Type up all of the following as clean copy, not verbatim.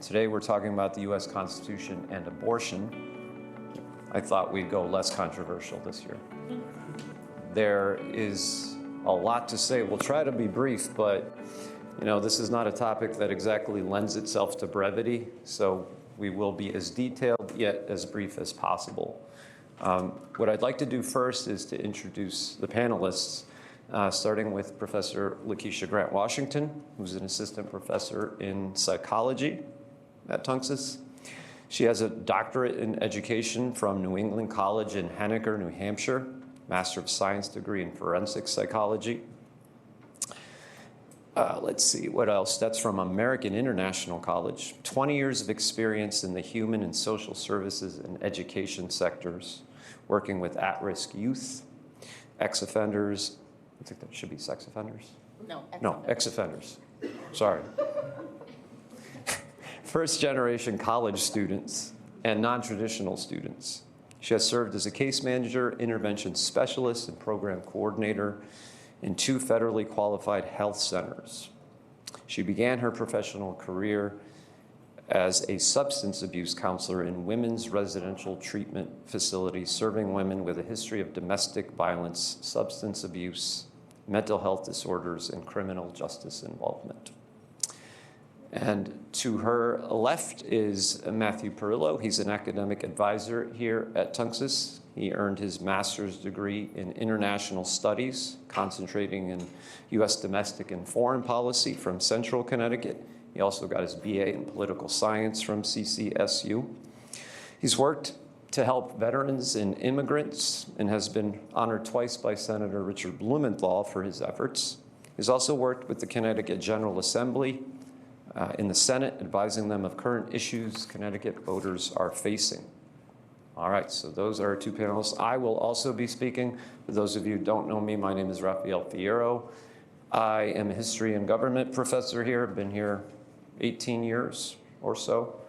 Today we're talking about the U.S. Constitution and abortion. I thought we'd go less controversial this year. There is a lot to say. We'll try to be brief, but this is not a topic that exactly lends itself to brevity, so we will be as detailed yet as brief as possible. What I'd like to do first is to introduce the panelists, starting with Professor Lakeisha Grant-Washington, who's an assistant professor in psychology at Tunxus. She has a doctorate in education from New England College in Henniker, New Hampshire, Master of Science degree in forensic psychology. Let's see, what else? That's from American International College. 20 years of experience in the human and social services and education sectors, working with at-risk youth, ex-offenders. I think that should be sex offenders. No, ex-offenders. Sorry. First-generation college students and non-traditional students. She has served as a case manager, intervention specialist, and program coordinator in 2 federally qualified health centers. She began her professional career as a substance abuse counselor in women's residential treatment facilities, serving women with a history of domestic violence, substance abuse, mental health disorders, and criminal justice involvement. And to her left is Matthew Perillo. He's an academic advisor here at Tunxus. He earned his master's degree in international studies, concentrating in U.S. domestic and foreign policy from Central Connecticut. He also got his BA in political science from CCSU. He's worked to help veterans and immigrants and has been honored twice by Senator Richard Blumenthal for his efforts. He's also worked with the Connecticut General Assembly in the Senate, advising them of current issues Connecticut voters are facing. All right, so those are our 2 panelists. I will also be speaking. For those of you who don't know me, my name is Rafael Fierro. I am a history and government professor here. I've been here 18 years or so.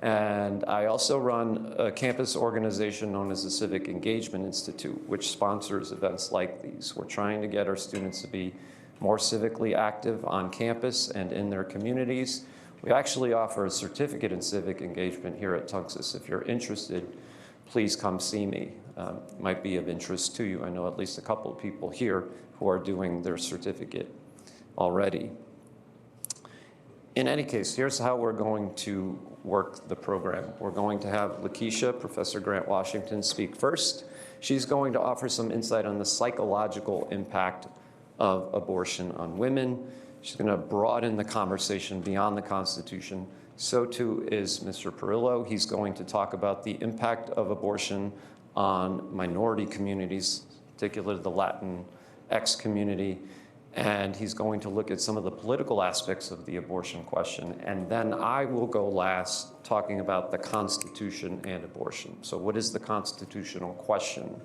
And I also run a campus organization known as the Civic Engagement Institute, which sponsors events like these. We're trying to get our students to be more civically active on campus and in their communities. We actually offer a certificate in civic engagement here at Tunxus. If you're interested, please come see me. It might be of interest to you. I know at least a couple of people here who are doing their certificate already. In any case, here's how we're going to work the program. We're going to have Lakeisha, Professor Grant-Washington, speak first. She's going to offer some insight on the psychological impact of abortion on women. She's going to broaden the conversation beyond the Constitution. So too is Mr. Perillo. He's going to talk about the impact of abortion on minority communities, particularly the Latinx community. And he's going to look at some of the political aspects of the abortion question. And then I will go last, talking about the Constitution and abortion. So what is the constitutional question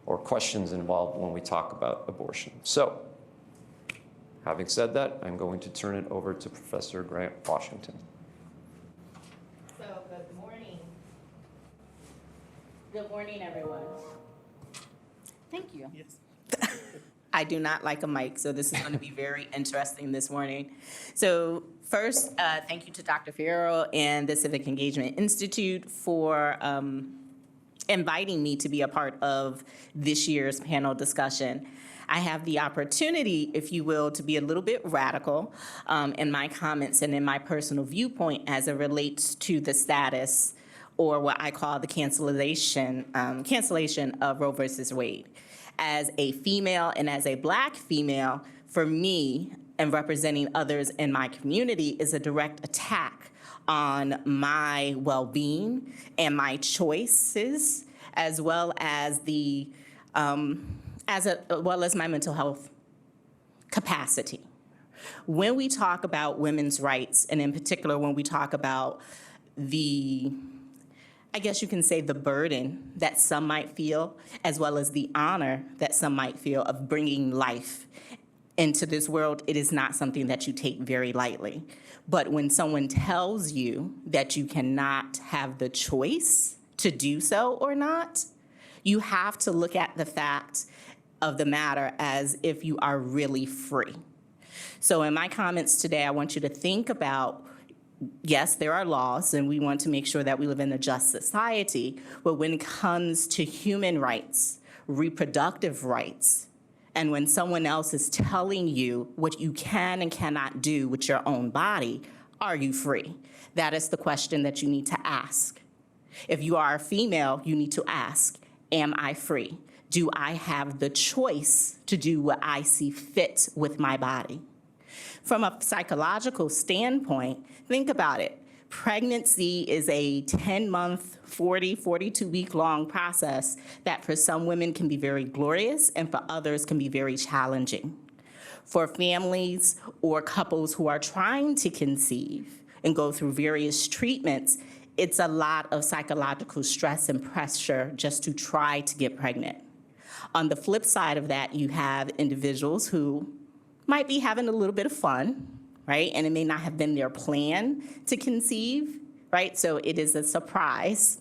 or questions involved when we talk about abortion? So, having said that, I'm going to turn it over to Professor Grant-Washington. So, good morning. Good morning, everyone. Thank you. Yes. I do not like a mic, so this is going to be very interesting this morning. So first, thank you to Dr. Fierro and the Civic Engagement Institute for inviting me to be a part of this year's panel discussion. I have the opportunity, if you will, to be a little bit radical in my comments and in my personal viewpoint as it relates to the status or what I call the cancellation of Roe versus Wade. As a female and as a Black female, for me, and representing others in my community, is a direct attack on my well-being and my choices, as well as my mental health capacity. When we talk about women's rights, and in particular when we talk about I guess you can say the burden that some might feel, as well as the honor that some might feel of bringing life into this world, it is not something that you take very lightly. But when someone tells you that you cannot have the choice to do so or not, you have to look at the fact of the matter as if you are really free. So in my comments today, I want you to think about yes, there are laws, and we want to make sure that we live in a just society, but when it comes to human rights, reproductive rights, and when someone else is telling you what you can and cannot do with your own body, are you free? That is the question that you need to ask. If you are a female, you need to ask, am I free? Do I have the choice to do what I see fit with my body? From a psychological standpoint, think about it. Pregnancy is a 10-month, 42-week-long process that for some women can be very glorious and for others can be very challenging. For families or couples who are trying to conceive and go through various treatments, it's a lot of psychological stress and pressure just to try to get pregnant. On the flip side of that, you have individuals who might be having a little bit of fun, right? And it may not have been their plan to conceive, right? So it is a surprise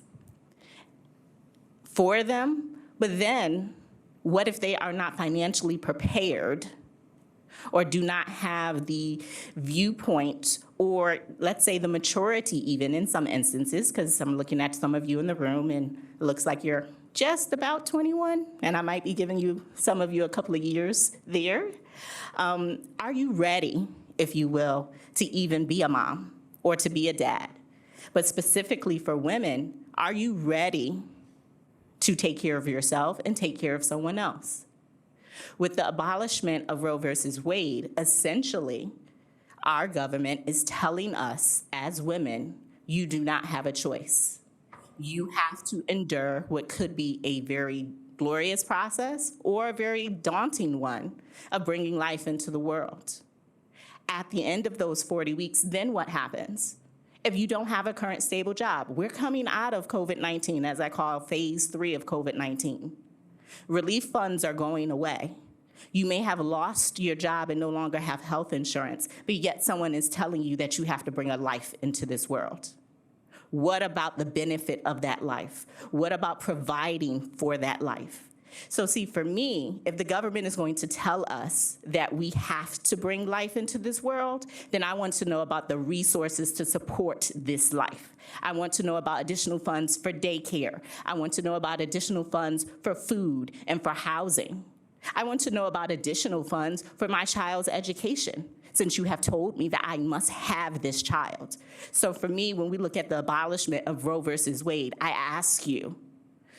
for them. But then, what if they are not financially prepared or do not have the viewpoint or, let's say, the maturity even in some instances, because I'm looking at some of you in the room and it looks like you're just about 21, and I might be giving you, some of you, a couple of years there. Are you ready, if you will, to even be a mom or to be a dad? But specifically for women, are you ready to take care of yourself and take care of someone else? With the abolishment of Roe versus Wade, essentially, our government is telling us as women, you do not have a choice. You have to endure what could be a very glorious process or a very daunting one of bringing life into the world. At the end of those 40 weeks, then what happens? If you don't have a current stable job, we're coming out of COVID-19, as I call phase 3 of COVID-19. Relief funds are going away. You may have lost your job and no longer have health insurance, but yet someone is telling you that you have to bring a life into this world. What about the benefit of that life? What about providing for that life? So see, for me, if the government is going to tell us that we have to bring life into this world, then I want to know about the resources to support this life. I want to know about additional funds for daycare. I want to know about additional funds for food and for housing. I want to know about additional funds for my child's education, since you have told me that I must have this child. So for me, when we look at the abolishment of Roe versus Wade, I ask you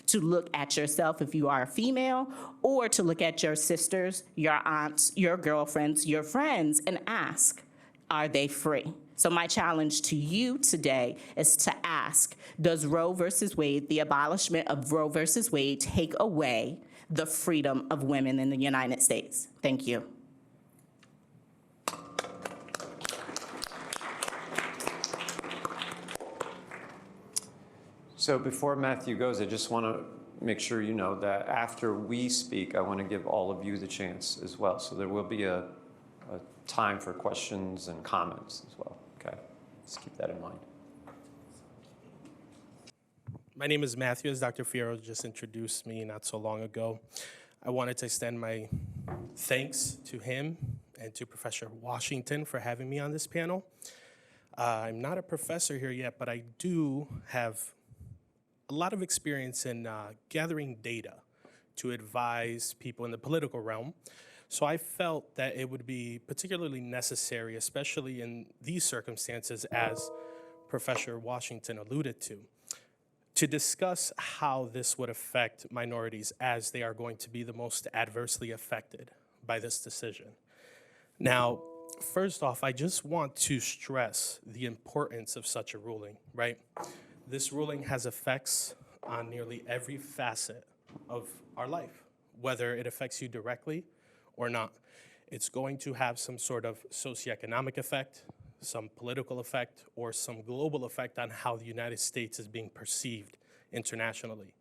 to look at yourself if you are a female, or to look at your sisters, your aunts, your girlfriends, your friends, and ask, are they free? So my challenge to you today is to ask, does Roe versus Wade, the abolishment of Roe versus Wade, take away the freedom of women in the United States? Thank you. So before Matthew goes, I just want to make sure you know that after we speak, I want to give all of you the chance as well. So there will be a time for questions and comments as well. Okay, let's keep that in mind. My name is Matthew, as Dr. Fierro just introduced me not so long ago. I wanted to extend my thanks to him and to Professor Washington for having me on this panel. I'm not a professor here yet, but I do have a lot of experience in gathering data to advise people in the political realm. So I felt that it would be particularly necessary, especially in these circumstances, as Professor Washington alluded to discuss how this would affect minorities, as they are going to be the most adversely affected by this decision. Now, first off, I just want to stress the importance of such a ruling, right? This ruling has effects on nearly every facet of our life, whether it affects you directly or not. It's going to have some sort of socioeconomic effect, some political effect, or some global effect on how the United States is being perceived internationally.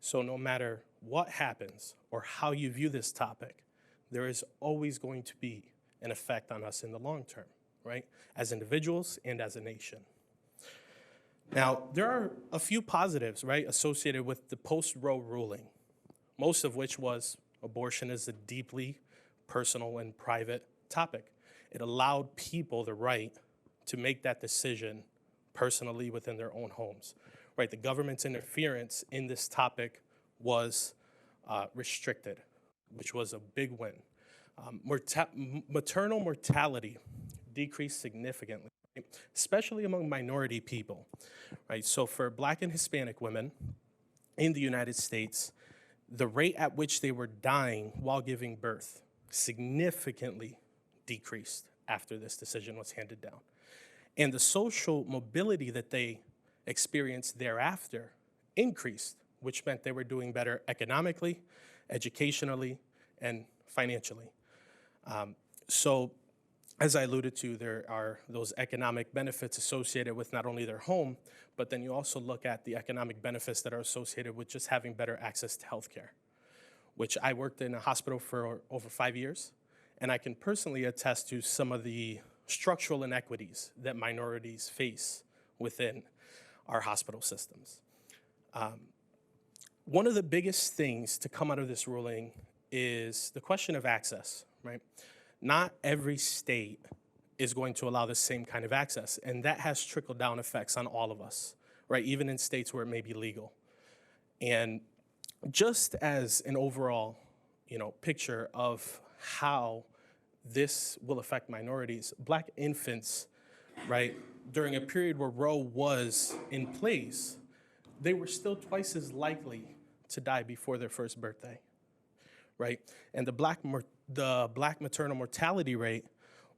So no matter what happens or how you view this topic, there is always going to be an effect on us in the long term, right? As individuals and as a nation. Now, there are a few positives, right, associated with the post-Roe ruling, most of which was abortion is a deeply personal and private topic. It allowed people the right to make that decision personally within their own homes, right? The government's interference in this topic was restricted, which was a big win. Maternal mortality decreased significantly, right? Especially among minority people, right? So for Black and Hispanic women in the United States, the rate at which they were dying while giving birth significantly decreased after this decision was handed down. And the social mobility that they experienced thereafter increased, which meant they were doing better economically, educationally, and financially. So as I alluded to, there are those economic benefits associated with not only their home, but then you also look at the economic benefits that are associated with just having better access to healthcare, which I worked in a hospital for over 5 years, and I can personally attest to some of the structural inequities that minorities face within our hospital systems. One of the biggest things to come out of this ruling is the question of access, right? Not every state is going to allow the same kind of access, and that has trickle-down effects on all of us, right? Even in states where it may be legal. And just as an overall, picture of how this will affect minorities, Black infants, right, during a period where Roe was in place, they were still twice as likely to die before their first birthday, right? And the Black maternal mortality rate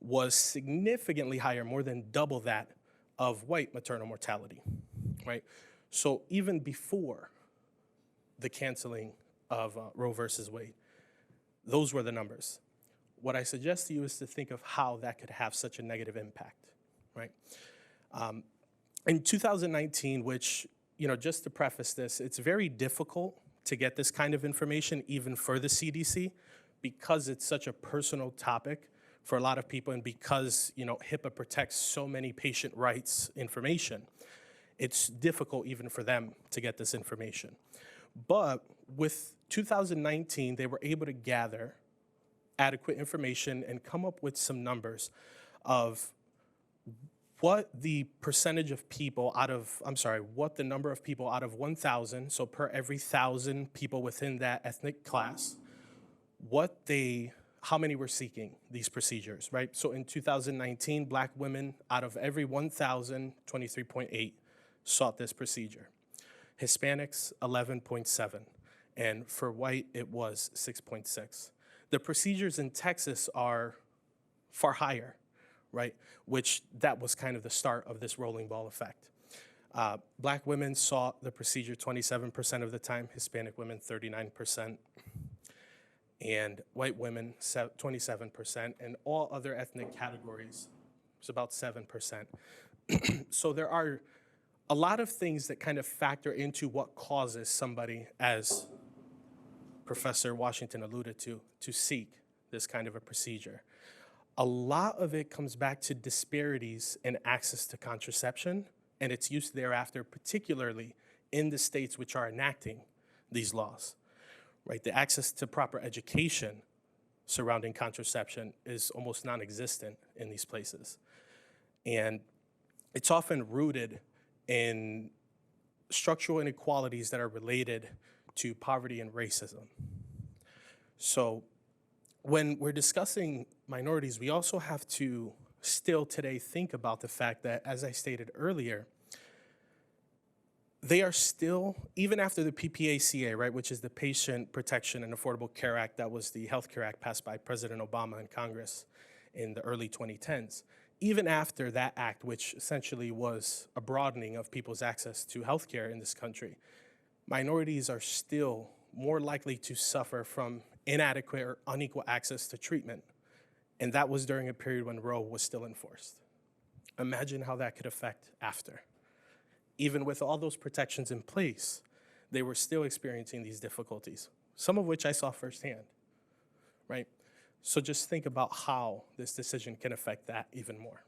was significantly higher, more than double that of white maternal mortality, right? So even before the canceling of Roe versus Wade, those were the numbers. What I suggest to you is to think of how that could have such a negative impact, right? In 2019, which, just to preface this, it's very difficult to get this kind of information even for the CDC because it's such a personal topic for a lot of people and because, HIPAA protects so many patient rights information. It's difficult even for them to get this information. But with 2019, they were able to gather adequate information and come up with some numbers of what the percentage of people what the number of people out of 1,000, so per every 1,000 people within that ethnic class, how many were seeking these procedures, right? So in 2019, Black women out of every 1,000, 23.8 sought this procedure. Hispanics, 11.7, and for white, it was 6.6. The procedures in Texas are far higher, right? Which that was kind of the start of this rolling ball effect. Black women sought the procedure 27% of the time, Hispanic women 39%, and white women 27%, and all other ethnic categories was about 7%. So there are a lot of things that kind of factor into what causes somebody, as Professor Washington alluded to seek this kind of a procedure. A lot of it comes back to disparities in access to contraception and its use thereafter, particularly in the states which are enacting these laws, right? The access to proper education surrounding contraception is almost non-existent in these places. And it's often rooted in structural inequalities that are related to poverty and racism. So when we're discussing minorities, we also have to still today think about the fact that, as I stated earlier, they are still, even after the PPACA, right, which is the Patient Protection and Affordable Care Act, that was the Health Care Act passed by President Obama and Congress in the early 2010s, even after that act, which essentially was a broadening of people's access to health care in this country, minorities are still more likely to suffer from inadequate or unequal access to treatment. And that was during a period when Roe was still enforced. Imagine how that could affect after. Even with all those protections in place, they were still experiencing these difficulties, some of which I saw firsthand, right? So just think about how this decision can affect that even more.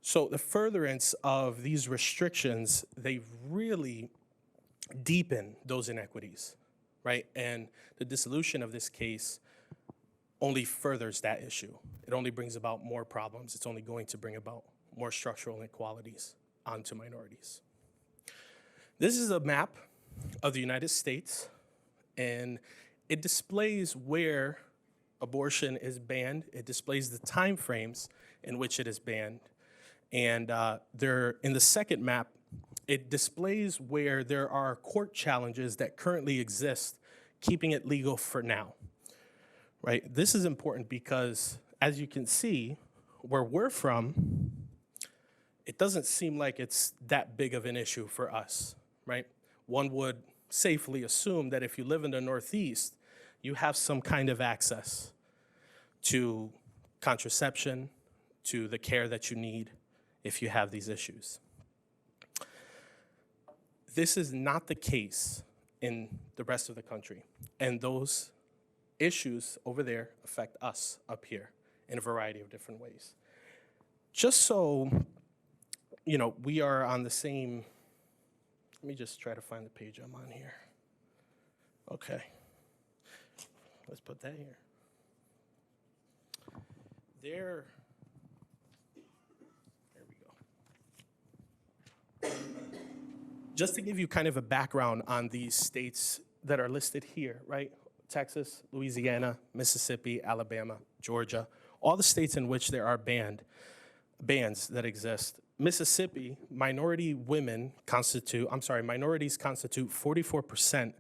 So the furtherance of these restrictions, they really deepen those inequities, right? And the dissolution of this case only furthers that issue. It only brings about more problems. It's only going to bring about more structural inequalities onto minorities. This is a map of the United States, and it displays where abortion is banned. It displays the time frames in which it is banned. And in the second map, it displays where there are court challenges that currently exist, keeping it legal for now, right? This is important because, as you can see, where we're from, it doesn't seem like it's that big of an issue for us, right? One would safely assume that if you live in the Northeast, you have some kind of access to contraception, to the care that you need if you have these issues. This is not the case in the rest of the country, and those issues over there affect us up here in a variety of different ways. Just so, you know, we are on the same, let me just try to find the page I'm on here. Okay, let's put that here. There we go. Just to give you kind of a background on these states that are listed here, right? Texas, Louisiana, Mississippi, Alabama, Georgia, all the states in which there are bans that exist. Mississippi, minorities constitute 44%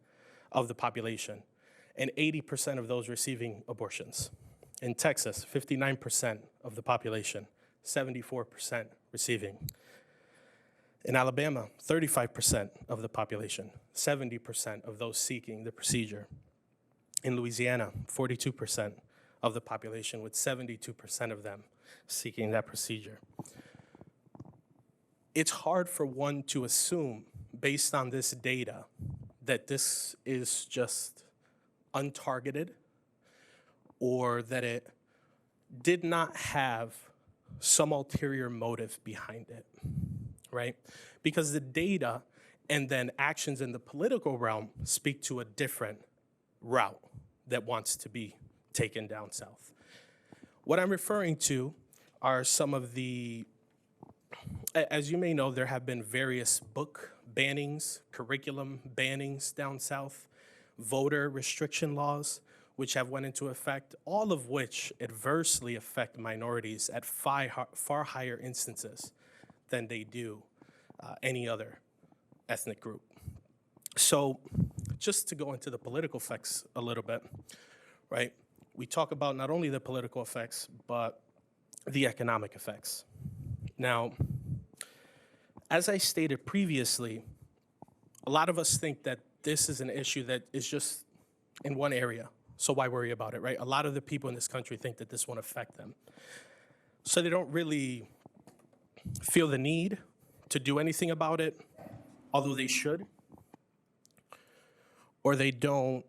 of the population, and 80% of those receiving abortions. In Texas, 59% of the population, 74% receiving. In Alabama, 35% of the population, 70% of those seeking the procedure. In Louisiana, 42% of the population, with 72% of them seeking that procedure. It's hard for one to assume, based on this data, that this is just untargeted or that it did not have some ulterior motive behind it, right? Because the data and then actions in the political realm speak to a different route that wants to be taken down south. What I'm referring to are some of the, as you may know, there have been various book bannings, curriculum bannings down south, voter restriction laws, which have went into effect, all of which adversely affect minorities at far higher instances than they do any other ethnic group. So just to go into the political effects a little bit, right? We talk about not only the political effects, but the economic effects. Now, as I stated previously, a lot of us think that this is an issue that is just in one area, so why worry about it, right? A lot of the people in this country think that this won't affect them. So they don't really feel the need to do anything about it, although they should, or they don't.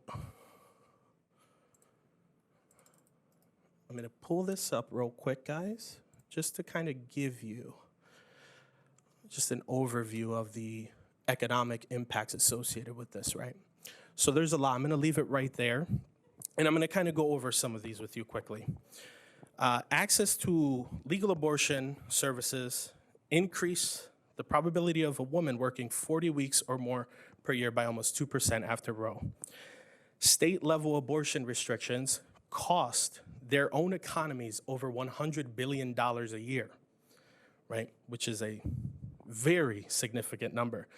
I'm gonna pull this up real quick, guys, just to kind of give you just an overview of the economic impacts associated with this, right? So there's a lot. I'm gonna leave it right there, and I'm gonna kind of go over some of these with you quickly. Access to legal abortion services increase the probability of a woman working 40 weeks or more per year by almost 2% after Roe. State-level abortion restrictions cost their own economies over $100 billion a year, right? Which is a very significant number,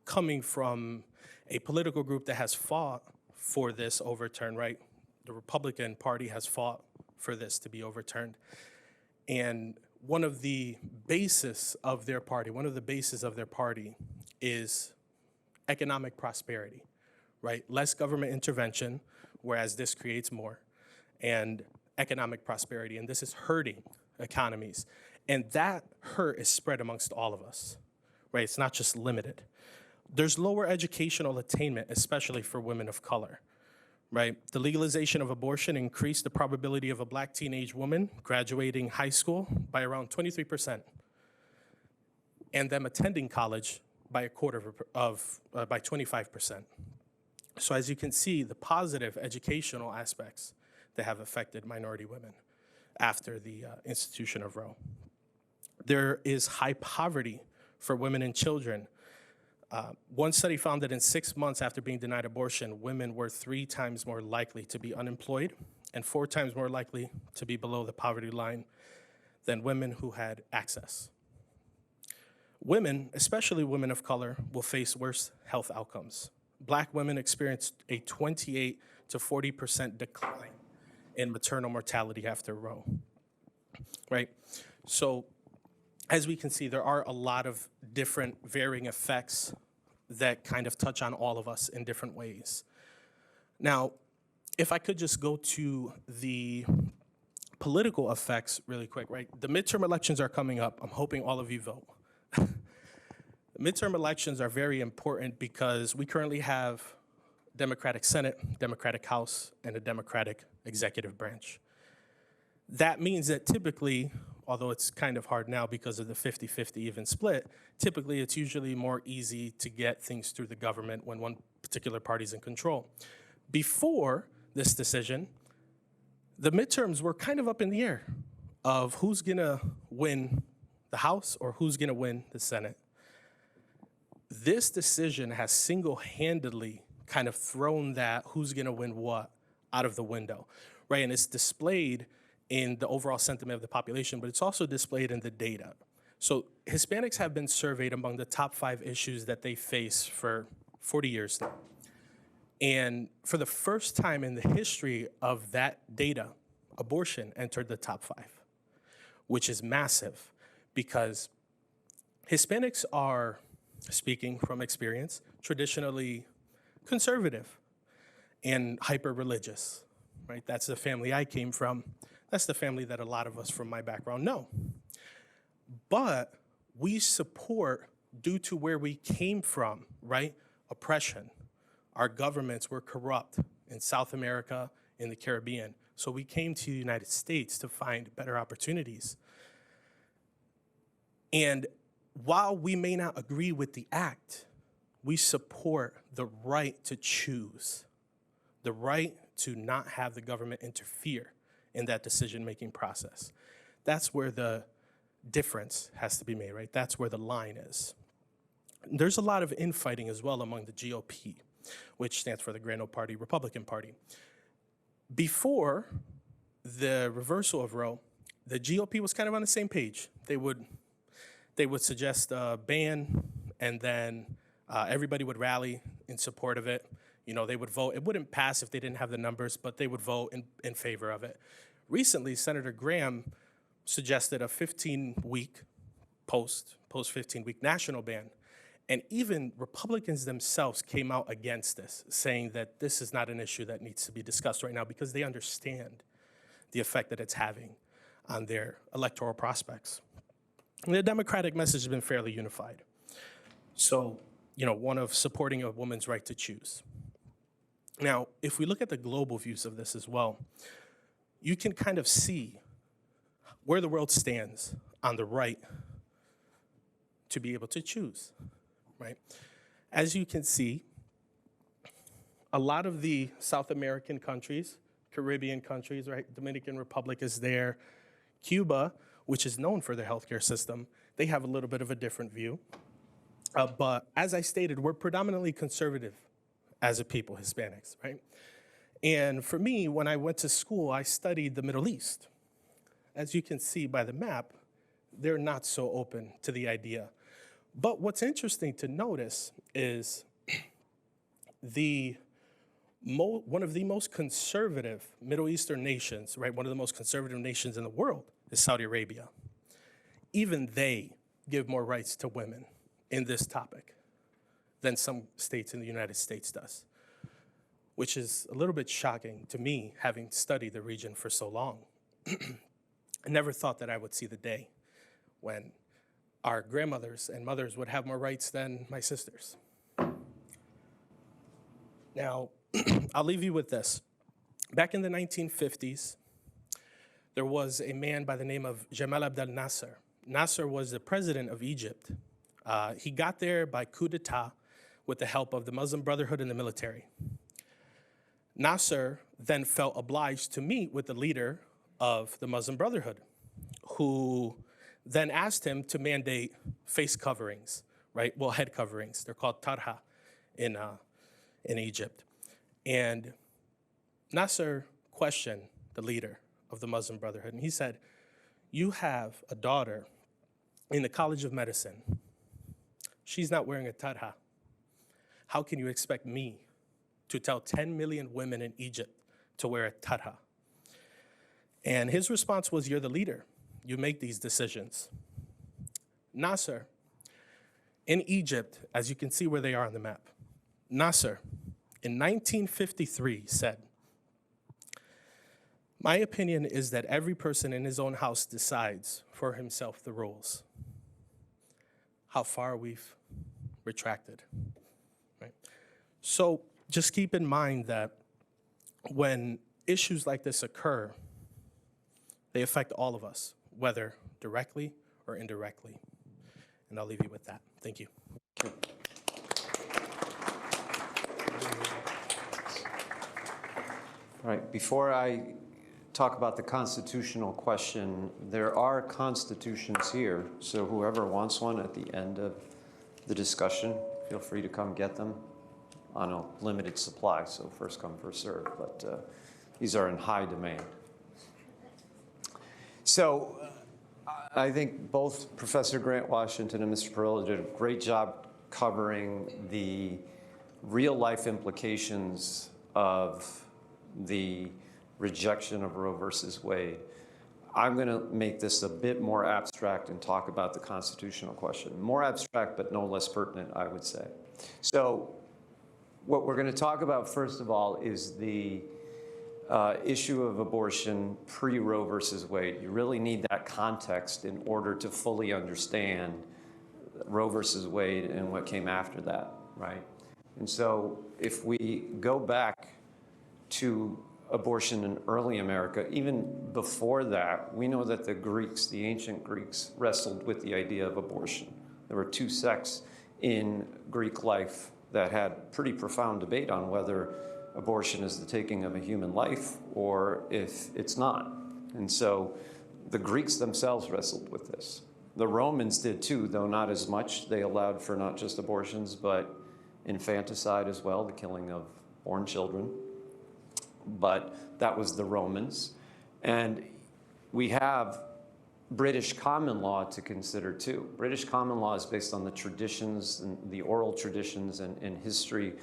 coming from a political group that has fought for this overturn, right? The Republican Party has fought for this to be overturned. And one of the bases of their party is economic prosperity, right? Less government intervention, whereas this creates more, and economic prosperity. And this is hurting economies. And that hurt is spread amongst all of us, right? It's not just limited. There's lower educational attainment, especially for women of color, right? The legalization of abortion increased the probability of a Black teenage woman graduating high school by around 23%, and them attending college by by 25%. So as you can see, the positive educational aspects that have affected minority women after the institution of Roe. There is high poverty for women and children. One study found that in 6 months after being denied abortion, women were 3 times more likely to be unemployed and 4 times more likely to be below the poverty line than women who had access. Women, especially women of color, will face worse health outcomes. Black women experienced a 28 to 40% decline in maternal mortality after Roe, right? So as we can see, there are a lot of different varying effects that kind of touch on all of us in different ways. Now, if I could just go to the political effects really quick, right? The midterm elections are coming up. I'm hoping all of you vote. Midterm elections are very important because we currently have Democratic Senate, Democratic House, and a Democratic executive branch. That means that typically, although it's kind of hard now because of the 50-50 even split, typically it's usually more easy to get things through the government when one particular party's in control. Before this decision, the midterms were kind of up in the air of who's gonna win the House or who's gonna win the Senate. This decision has single-handedly kind of thrown that who's gonna win what out of the window, right? And it's displayed in the overall sentiment of the population, but it's also displayed in the data. So Hispanics have been surveyed among the top 5 issues that they face for 40 years now. And for the first time in the history of that data, abortion entered the top 5, which is massive because Hispanics are, speaking from experience, traditionally conservative and hyper-religious, right? That's the family I came from. That's the family that a lot of us from my background know. But we support, due to where we came from, right? Oppression. Our governments were corrupt in South America, in the Caribbean. So we came to the United States to find better opportunities. And while we may not agree with the act, we support the right to choose, the right to not have the government interfere in that decision-making process. That's where the difference has to be made, right? That's where the line is. There's a lot of infighting as well among the GOP, which stands for the Grand Old Party, Republican Party. Before the reversal of Roe, the GOP was kind of on the same page. They would suggest a ban, and then everybody would rally in support of it. You know, they would vote. It wouldn't pass if they didn't have the numbers, but they would vote in favor of it. Recently, Senator Graham suggested a 15-week, post 15-week national ban. And even Republicans themselves came out against this, saying that this is not an issue that needs to be discussed right now because they understand the effect that it's having on their electoral prospects. And the Democratic message has been fairly unified. So, you know, one of supporting a woman's right to choose. Now, if we look at the global views of this as well, you can kind of see where the world stands on the right to be able to choose, right? As you can see, a lot of the South American countries, Caribbean countries, right? Dominican Republic is there. Cuba, which is known for their healthcare system, they have a little bit of a different view. But as I stated, we're predominantly conservative as a people, Hispanics, right? And for me, when I went to school, I studied the Middle East. As you can see by the map, they're not so open to the idea. But what's interesting to notice is one of the most conservative Middle Eastern nations, right? One of the most conservative nations in the world is Saudi Arabia. Even they give more rights to women in this topic than some states in the United States does, which is a little bit shocking to me, having studied the region for so long. I never thought that I would see the day when our grandmothers and mothers would have more rights than my sisters. Now, I'll leave you with this. Back in the 1950s, there was a man by the name of Jamal Abdel Nasser. Nasser was the president of Egypt. He got there by coup d'etat with the help of the Muslim Brotherhood and the military. Nasser then felt obliged to meet with the leader of the Muslim Brotherhood, who then asked him to mandate face coverings, right? Well, head coverings. They're called tarha in Egypt. And Nasser questioned the leader of the Muslim Brotherhood, and he said, "You have a daughter in the College of Medicine. She's not wearing a tarha. How can you expect me to tell 10 million women in Egypt to wear a tarha?" And his response was, "You're the leader. You make these decisions." Nasser, in Egypt, as you can see where they are on the map, Nasser, in 1953, said, "My opinion is that every person in his own house decides for himself the rules." How far we've retracted, right? So just keep in mind that when issues like this occur, they affect all of us, whether directly or indirectly. And I'll leave you with that. Thank you. All right, before I talk about the constitutional question, there are constitutions here, so whoever wants one at the end of the discussion, feel free to come get them on a limited supply, so first come, first served, but these are in high demand. So I think both Professor Grant Washington and Mr. Perillo did a great job covering the real-life implications of the rejection of Roe versus Wade. I'm going to make this a bit more abstract and talk about the constitutional question. More abstract, but no less pertinent, I would say. So what we're going to talk about, first of all, is the issue of abortion pre-Roe versus Wade. You really need that context in order to fully understand Roe versus Wade and what came after that, right? And so if we go back to abortion in early America, even before that, we know that the Greeks, the ancient Greeks, wrestled with the idea of abortion. There were two sects in Greek life that had pretty profound debate on whether abortion is the taking of a human life or if it's not. And so the Greeks themselves wrestled with this. The Romans did too, though not as much. They allowed for not just abortions, but infanticide as well, the killing of born children. But that was the Romans. And we have British common law to consider too. British common law is based on the traditions and the oral traditions and history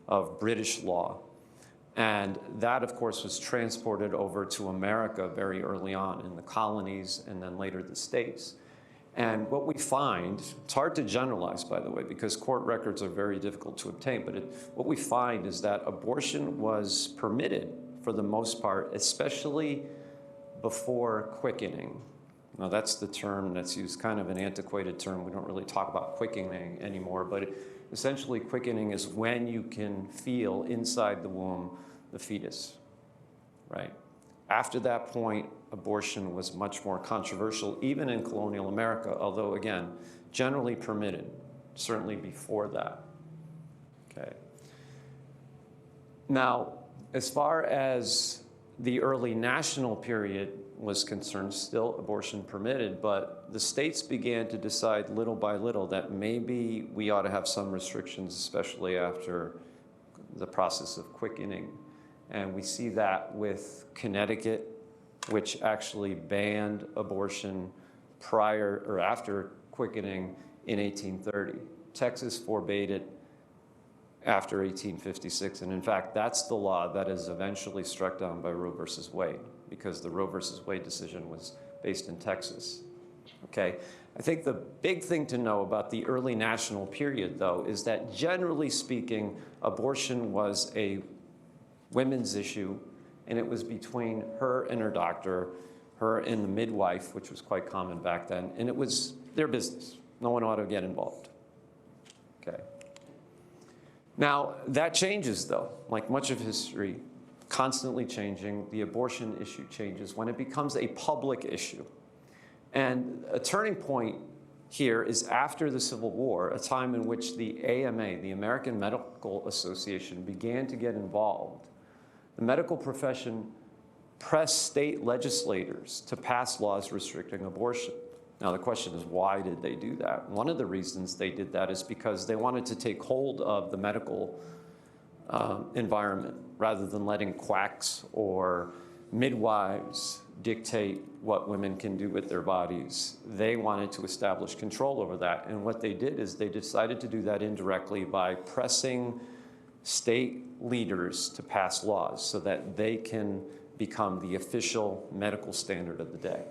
of British law. And that, of course, was transported over to America very early on in the colonies and then later the States. And what we find, it's hard to generalize, by the way, because court records are very difficult to obtain, but what we find is that abortion was permitted for the most part, especially before quickening. Now, that's the term that's used, kind of an antiquated term. We don't really talk about quickening anymore, but essentially quickening is when you can feel inside the womb the fetus, right? After that point, abortion was much more controversial, even in colonial America, although, again, generally permitted, certainly before that, okay? Now, as far as the early national period was concerned, still abortion permitted, but the states began to decide little by little that maybe we ought to have some restrictions, especially after the process of quickening. And we see that with Connecticut, which actually banned abortion prior or after quickening in 1830. Texas forbade it after 1856. And in fact, that's the law that is eventually struck down by Roe versus Wade, because the Roe versus Wade decision was based in Texas. Okay, I think the big thing to know about the early national period, though, is that generally speaking, abortion was a women's issue, and it was between her and her doctor, her and the midwife, which was quite common back then, and it was their business. No one ought to get involved. Okay. Now, that changes, though. Like much of history, constantly changing, the abortion issue changes when it becomes a public issue. And a turning point here is after the Civil War, a time in which the AMA, the American Medical Association, began to get involved. the medical profession pressed state legislators to pass laws restricting abortion. Now, the question is, why did they do that? One of the reasons they did that is because they wanted to take hold of the medical environment rather than letting quacks or midwives dictate what women can do with their bodies. They wanted to establish control over that. And what they did is they decided to do that indirectly by pressing state leaders to pass laws so that they can become the official medical standard of the day.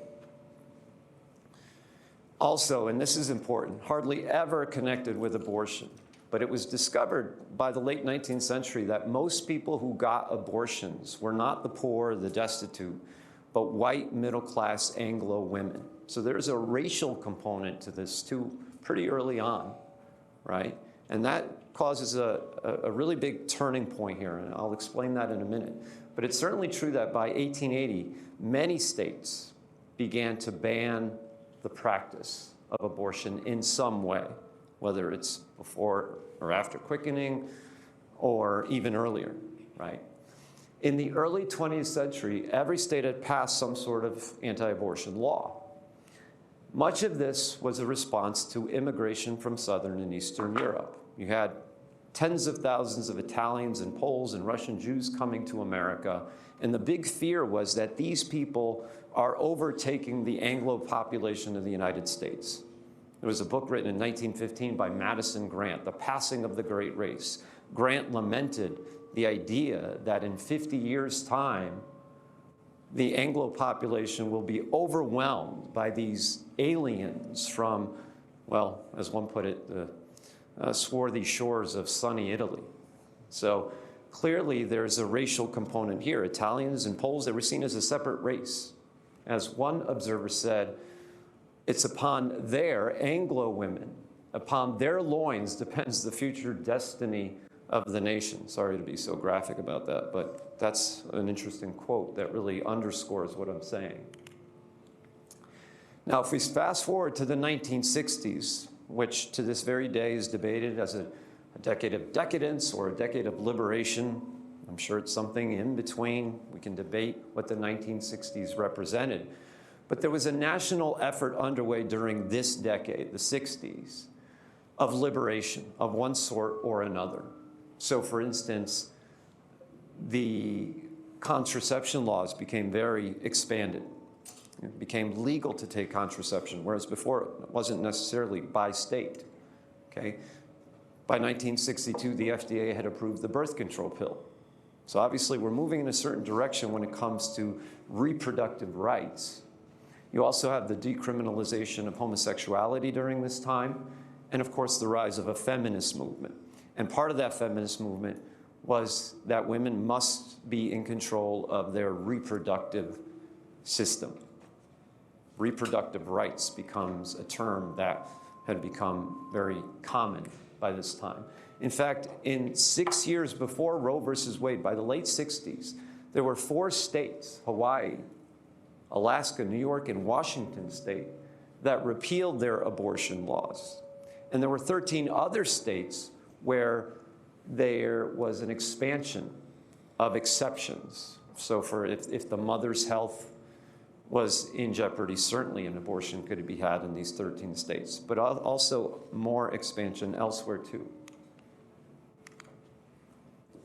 Also, and this is important, hardly ever connected with abortion, but it was discovered by the late 19th century that most people who got abortions were not the poor, the destitute, but white middle-class Anglo women. So there's a racial component to this too, pretty early on, right? And that causes a really big turning point here, and I'll explain that in a minute. But it's certainly true that by 1880, many states began to ban the practice of abortion in some way, whether it's before or after quickening or even earlier, right? In the early 20th century, every state had passed some sort of anti-abortion law. Much of this was a response to immigration from Southern and Eastern Europe. You had tens of thousands of Italians and Poles and Russian Jews coming to America, and the big fear was that these people are overtaking the Anglo population of the United States. There was a book written in 1915 by Madison Grant, The Passing of the Great Race. Grant lamented the idea that in 50 years' time, the Anglo population will be overwhelmed by these aliens from, well, as one put it, the swarthy shores of sunny Italy. So clearly there's a racial component here. Italians and Poles, they were seen as a separate race. As one observer said, it's upon their Anglo women, upon their loins depends the future destiny of the nation. Sorry to be so graphic about that, but that's an interesting quote that really underscores what I'm saying. Now, if we fast forward to the 1960s, which to this very day is debated as a decade of decadence or a decade of liberation, I'm sure it's something in between. We can debate what the 1960s represented. But there was a national effort underway during this decade, the 60s, of liberation of one sort or another. So for instance, the contraception laws became very expanded. It became legal to take contraception, whereas before it wasn't necessarily by state, okay? By 1962, the FDA had approved the birth control pill. So obviously we're moving in a certain direction when it comes to reproductive rights. You also have the decriminalization of homosexuality during this time, and of course the rise of a feminist movement. And part of that feminist movement was that women must be in control of their reproductive system. Reproductive rights becomes a term that had become very common by this time. In fact, in 6 years before Roe versus Wade, by the late 60s, there were 4 states, Hawaii, Alaska, New York, and Washington state, that repealed their abortion laws. And there were 13 other states where there was an expansion of exceptions. So for if the mother's health was in jeopardy, certainly an abortion could be had in these 13 states, but also more expansion elsewhere too.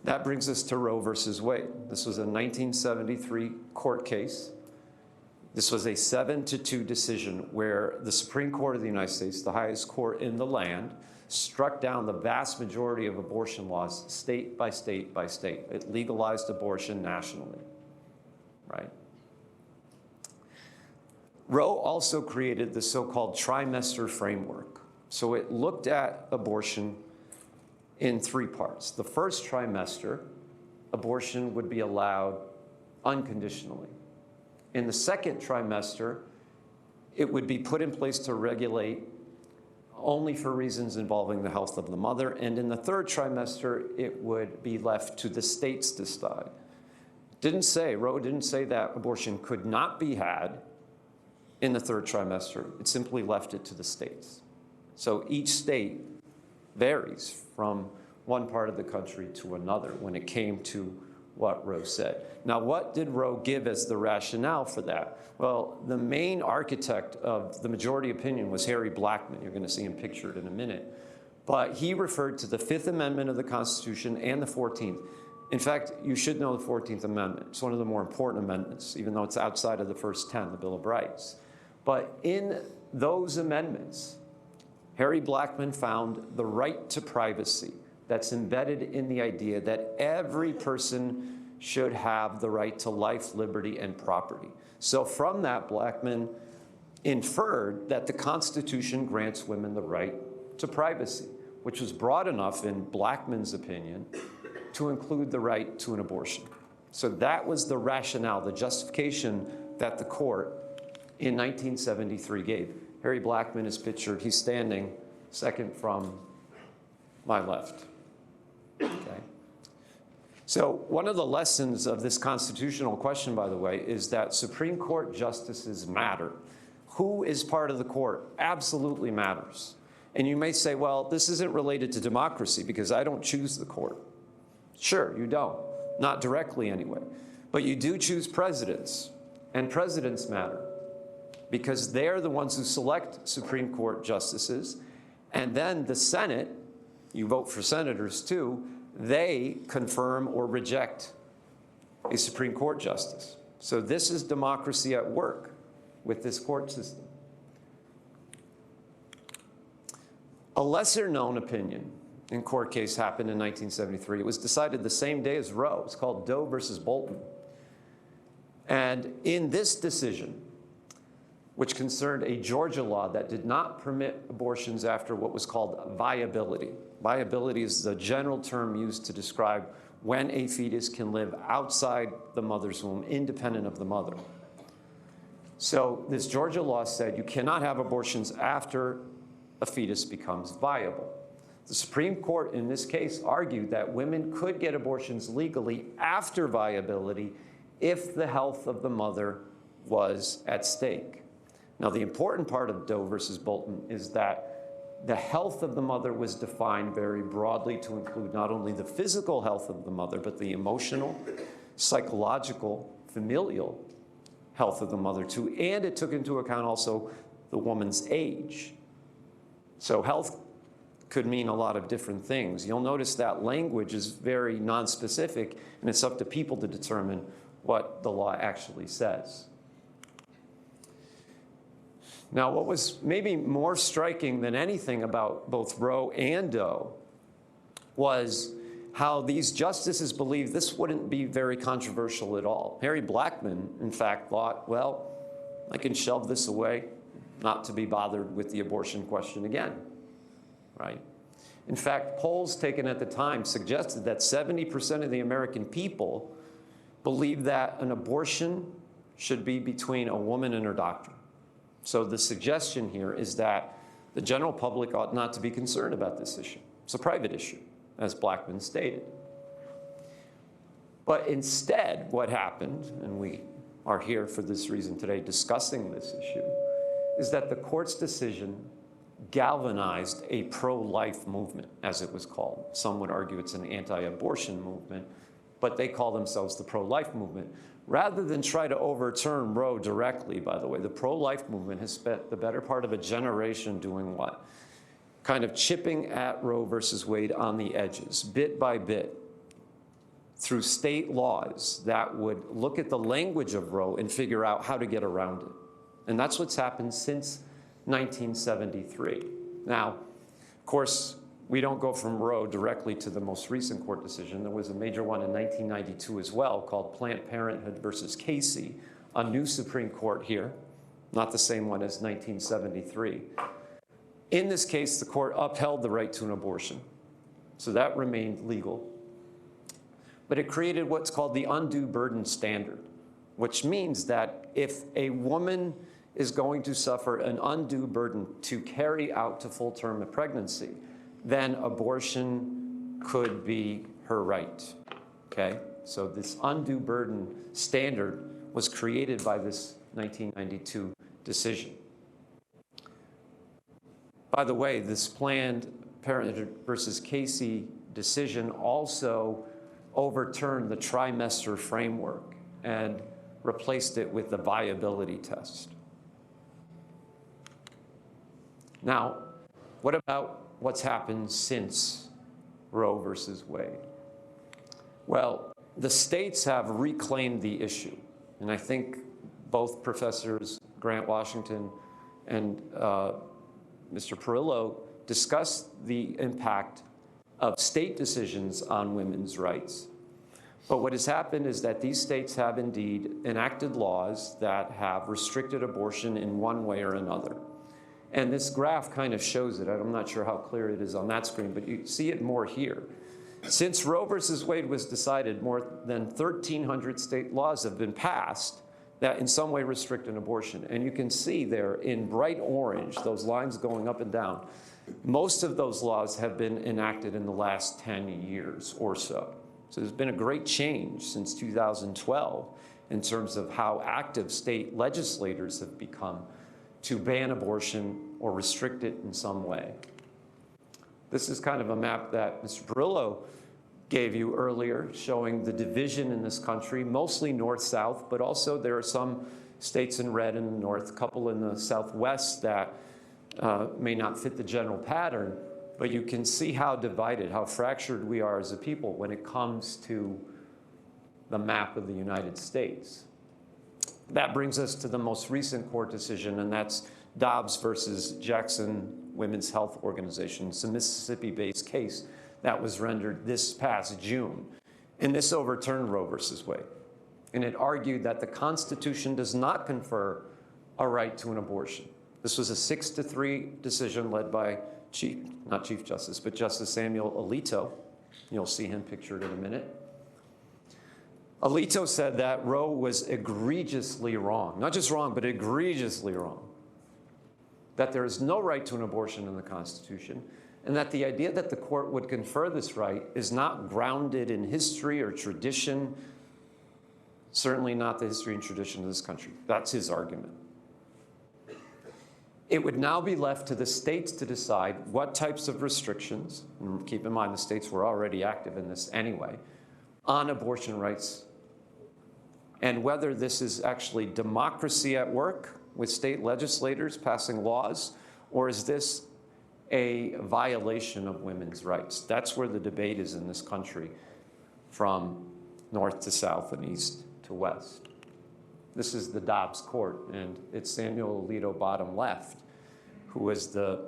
That brings us to Roe versus Wade. This was a 1973 court case. This was a 7-2 decision where the Supreme Court of the United States, the highest court in the land, struck down the vast majority of abortion laws state by state by state. It legalized abortion nationally, right? Roe also created the so-called trimester framework. So it looked at abortion in 3 parts. The first trimester, abortion would be allowed unconditionally. In the second trimester, it would be put in place to regulate only for reasons involving the health of the mother. And in the third trimester, it would be left to the states to decide. Roe didn't say that abortion could not be had in the third trimester. It simply left it to the states. So each state varies from one part of the country to another when it came to what Roe said. Now, what did Roe give as the rationale for that? Well, the main architect of the majority opinion was Harry Blackmun. You're going to see him pictured in a minute. But he referred to the Fifth Amendment of the Constitution and the 14th. In fact, you should know the 14th Amendment. It's one of the more important amendments, even though it's outside of the first 10, the Bill of Rights. But in those amendments, Harry Blackmun found the right to privacy that's embedded in the idea that every person should have the right to life, liberty, and property. So from that, Blackmun inferred that the Constitution grants women the right to privacy, which was broad enough, in Blackmun's opinion, to include the right to an abortion. So that was the rationale, the justification that the court in 1973 gave. Harry Blackmun is pictured, he's standing second from my left. Okay. So one of the lessons of this constitutional question, by the way, is that Supreme Court justices matter. Who is part of the court absolutely matters. And you may say, well, this isn't related to democracy because I don't choose the court. Sure, you don't. Not directly anyway. But you do choose presidents, and presidents matter because they're the ones who select Supreme Court justices. And then the Senate, you vote for senators too, they confirm or reject a Supreme Court justice. So this is democracy at work with this court system. A lesser known opinion in court case happened in 1973. It was decided the same day as Roe. It's called Doe versus Bolton. And in this decision, which concerned a Georgia law that did not permit abortions after what was called viability. Viability is the general term used to describe when a fetus can live outside the mother's womb, independent of the mother. So this Georgia law said you cannot have abortions after a fetus becomes viable. The Supreme Court in this case argued that women could get abortions legally after viability if the health of the mother was at stake. Now, the important part of Doe versus Bolton is that the health of the mother was defined very broadly to include not only the physical health of the mother, but the emotional, psychological, familial health of the mother too, and it took into account also the woman's age. So health could mean a lot of different things. You'll notice that language is very nonspecific, and it's up to people to determine what the law actually says. Now, what was maybe more striking than anything about both Roe and Doe was how these justices believed this wouldn't be very controversial at all. Harry Blackmun, in fact, thought, well, I can shelve this away, not to be bothered with the abortion question again, right? In fact, polls taken at the time suggested that 70% of the American people believe that an abortion should be between a woman and her doctor. So the suggestion here is that the general public ought not to be concerned about this issue. It's a private issue, as Blackmun stated. But instead, what happened, and we are here for this reason today discussing this issue, is that the court's decision galvanized a pro-life movement, as it was called. Some would argue it's an anti-abortion movement, but they call themselves the pro-life movement. Rather than try to overturn Roe directly, by the way, the pro-life movement has spent the better part of a generation doing what? Kind of chipping at Roe versus Wade on the edges, bit by bit, through state laws that would look at the language of Roe and figure out how to get around it. And that's what's happened since 1973. Now, of course, we don't go from Roe directly to the most recent court decision. There was a major one in 1992 as well called Planned Parenthood versus Casey, a new Supreme Court here, not the same one as 1973. In this case, the court upheld the right to an abortion. So that remained legal. But it created what's called the undue burden standard, which means that if a woman is going to suffer an undue burden to carry out to full term of pregnancy, then abortion could be her right, okay? So this undue burden standard was created by this 1992 decision. By the way, this Planned Parenthood versus Casey decision also overturned the trimester framework and replaced it with the viability test. Now, what about what's happened since Roe versus Wade? Well, the states have reclaimed the issue, and I think both Professors Grant Washington and Mr. Perillo discussed the impact of state decisions on women's rights. But what has happened is that these states have indeed enacted laws that have restricted abortion in one way or another. And this graph kind of shows it. I'm not sure how clear it is on that screen, but you see it more here. Since Roe versus Wade was decided, more than 1,300 state laws have been passed that in some way restrict an abortion. And you can see there in bright orange, those lines going up and down, most of those laws have been enacted in the last 10 years or so. So there's been a great change since 2012 in terms of how active state legislators have become to ban abortion or restrict it in some way. This is kind of a map that Mr. Perillo gave you earlier, showing the division in this country, mostly north-south, but also there are some states in red in the north, a couple in the southwest that may not fit the general pattern, but you can see how divided, how fractured we are as a people when it comes to the map of the United States. That brings us to the most recent court decision, and that's Dobbs versus Jackson Women's Health Organization. It's a Mississippi-based case that was rendered this past June. And this overturned Roe versus Wade. And it argued that the Constitution does not confer a right to an abortion. This was a 6-3 decision led by not Chief Justice, but Justice Samuel Alito. You'll see him pictured in a minute. Alito said that Roe was egregiously wrong, not just wrong, but egregiously wrong, that there is no right to an abortion in the Constitution, and that the idea that the court would confer this right is not grounded in history or tradition, certainly not the history and tradition of this country. That's his argument. It would now be left to the states to decide what types of restrictions, and keep in mind the states were already active in this anyway, on abortion rights, and whether this is actually democracy at work with state legislators passing laws, or is this a violation of women's rights? That's where the debate is in this country, from north to south and east to west. This is the Dobbs court, and it's Samuel Alito, bottom left, who was the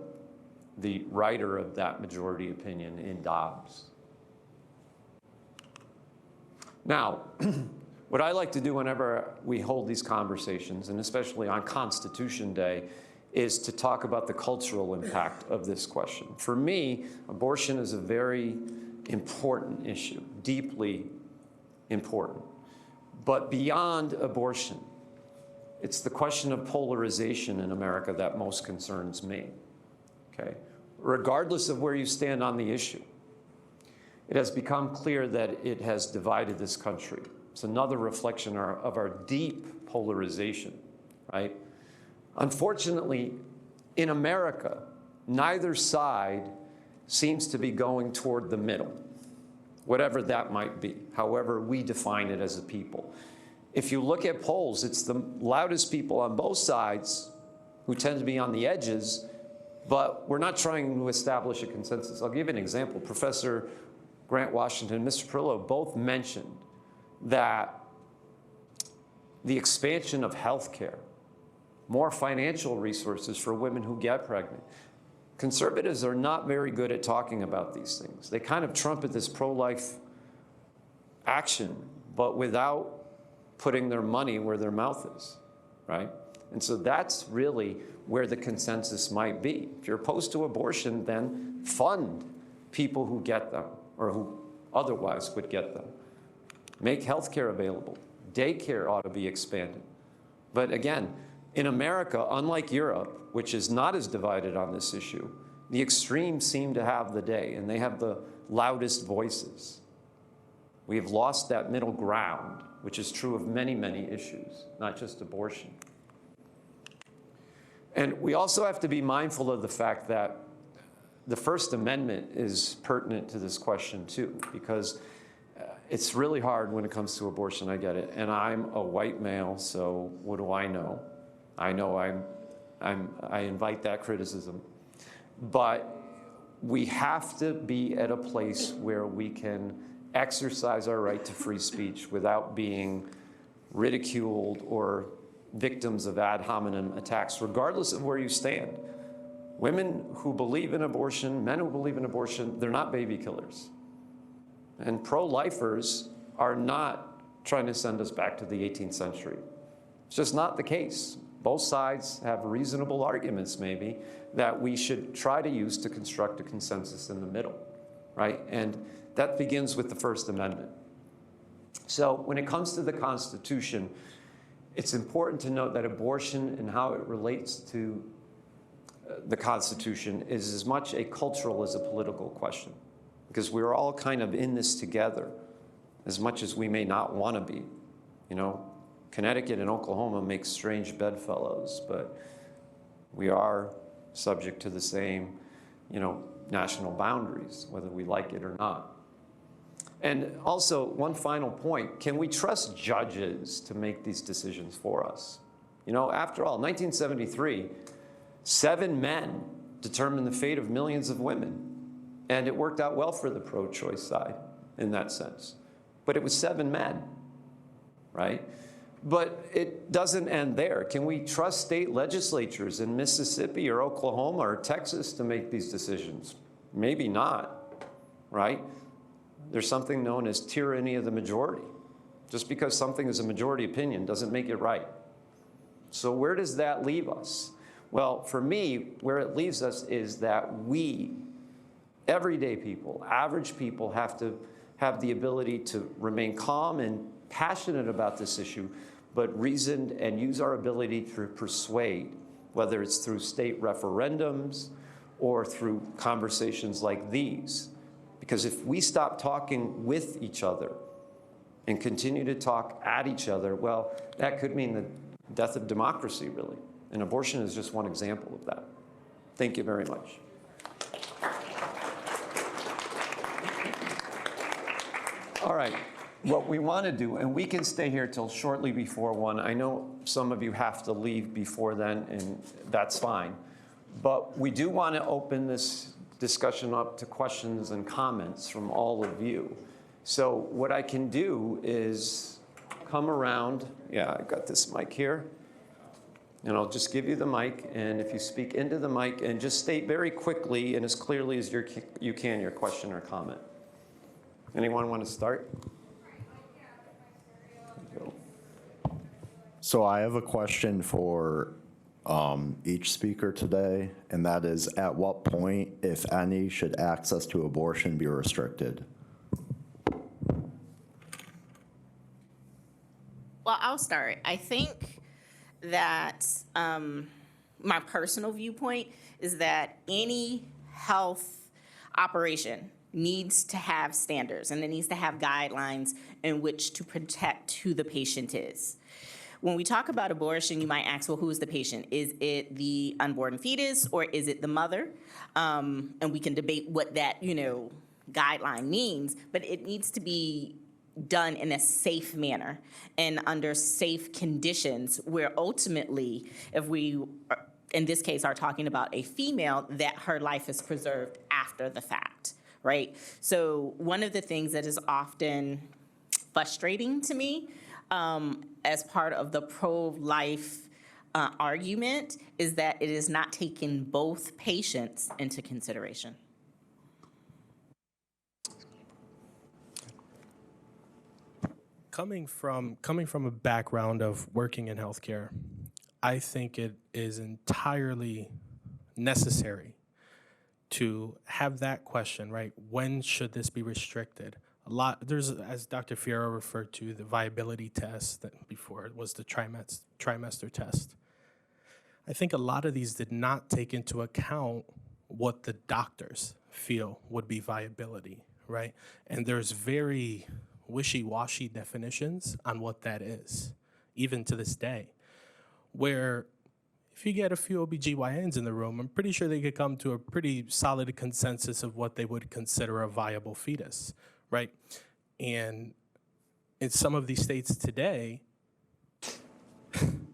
writer of that majority opinion in Dobbs. Now, what I like to do whenever we hold these conversations, and especially on Constitution Day, is to talk about the cultural impact of this question. For me, abortion is a very important issue, deeply important. But beyond abortion, it's the question of polarization in America that most concerns me, okay? Regardless of where you stand on the issue, it has become clear that it has divided this country. It's another reflection of our deep polarization, right? Unfortunately, in America, neither side seems to be going toward the middle, whatever that might be, however we define it as a people. If you look at polls, it's the loudest people on both sides who tend to be on the edges, but we're not trying to establish a consensus. I'll give you an example. Professor Grant Washington and Mr. Perillo both mentioned that the expansion of healthcare, more financial resources for women who get pregnant. Conservatives are not very good at talking about these things. They kind of trumpet this pro-life action, but without putting their money where their mouth is, right? And so that's really where the consensus might be. If you're opposed to abortion, then fund people who get them or who otherwise would get them. Make healthcare available. Daycare ought to be expanded. But again, in America, unlike Europe, which is not as divided on this issue, the extremes seem to have the day, and they have the loudest voices. We have lost that middle ground, which is true of many, many issues, not just abortion. And we also have to be mindful of the fact that the First Amendment is pertinent to this question too, because it's really hard when it comes to abortion, I get it. And I'm a white male, so what do I know? I know I invite that criticism. But we have to be at a place where we can exercise our right to free speech without being ridiculed or victims of ad hominem attacks, regardless of where you stand. Women who believe in abortion, men who believe in abortion, they're not baby killers. And pro-lifers are not trying to send us back to the 18th century. It's just not the case. Both sides have reasonable arguments, maybe, that we should try to use to construct a consensus in the middle, right? And that begins with the First Amendment. So when it comes to the Constitution, it's important to note that abortion and how it relates to the Constitution is as much a cultural as a political question, because we're all kind of in this together, as much as we may not want to be. You know, Connecticut and Oklahoma make strange bedfellows, but we are subject to the same, you know, national boundaries, whether we like it or not. And also, one final point, can we trust judges to make these decisions for us? You know, after all, 1973, 7 men determined the fate of millions of women. And it worked out well for the pro-choice side in that sense. But it was 7 men, right? But it doesn't end there. Can we trust state legislatures in Mississippi or Oklahoma or Texas to make these decisions? Maybe not, right? There's something known as tyranny of the majority. Just because something is a majority opinion doesn't make it right. So where does that leave us? Well, for me, where it leaves us is that we, everyday people, average people, have to have the ability to remain calm and passionate about this issue, but reasoned and use our ability to persuade, whether it's through state referendums or through conversations like these. Because if we stop talking with each other and continue to talk at each other, well, that could mean the death of democracy, really. And abortion is just one example of that. Thank you very much. All right, what we want to do, and we can stay here till shortly before 1. I know some of you have to leave before then, and that's fine. But we do want to open this discussion up to questions and comments from all of you. So what I can do is come around. Yeah, I've got this mic here. And I'll just give you the mic, and if you speak into the mic and just state very quickly and as clearly as you can your question or comment. Anyone want to start? So I have a question for each speaker today, and that is, at what point, if any, should access to abortion be restricted? Well, I'll start. I think that my personal viewpoint is that any health operation needs to have standards, and it needs to have guidelines in which to protect who the patient is. When we talk about abortion, you might ask, well, who is the patient? Is it the unborn fetus or is it the mother? And we can debate what that, guideline means, but it needs to be done in a safe manner and under safe conditions where ultimately, if we, in this case, are talking about a female, that her life is preserved after the fact, right? So one of the things that is often frustrating to me as part of the pro-life argument is that it is not taking both patients into consideration. Coming from a background of working in healthcare, I think it is entirely necessary to have that question, right? When should this be restricted? There's, as Dr. Fierro referred to, the viability test that before it was the trimester test. I think a lot of these did not take into account what the doctors feel would be viability, right? And there's very wishy-washy definitions on what that is, even to this day, where if you get a few OBGYNs in the room, I'm pretty sure they could come to a pretty solid consensus of what they would consider a viable fetus, right? And in some of these states today,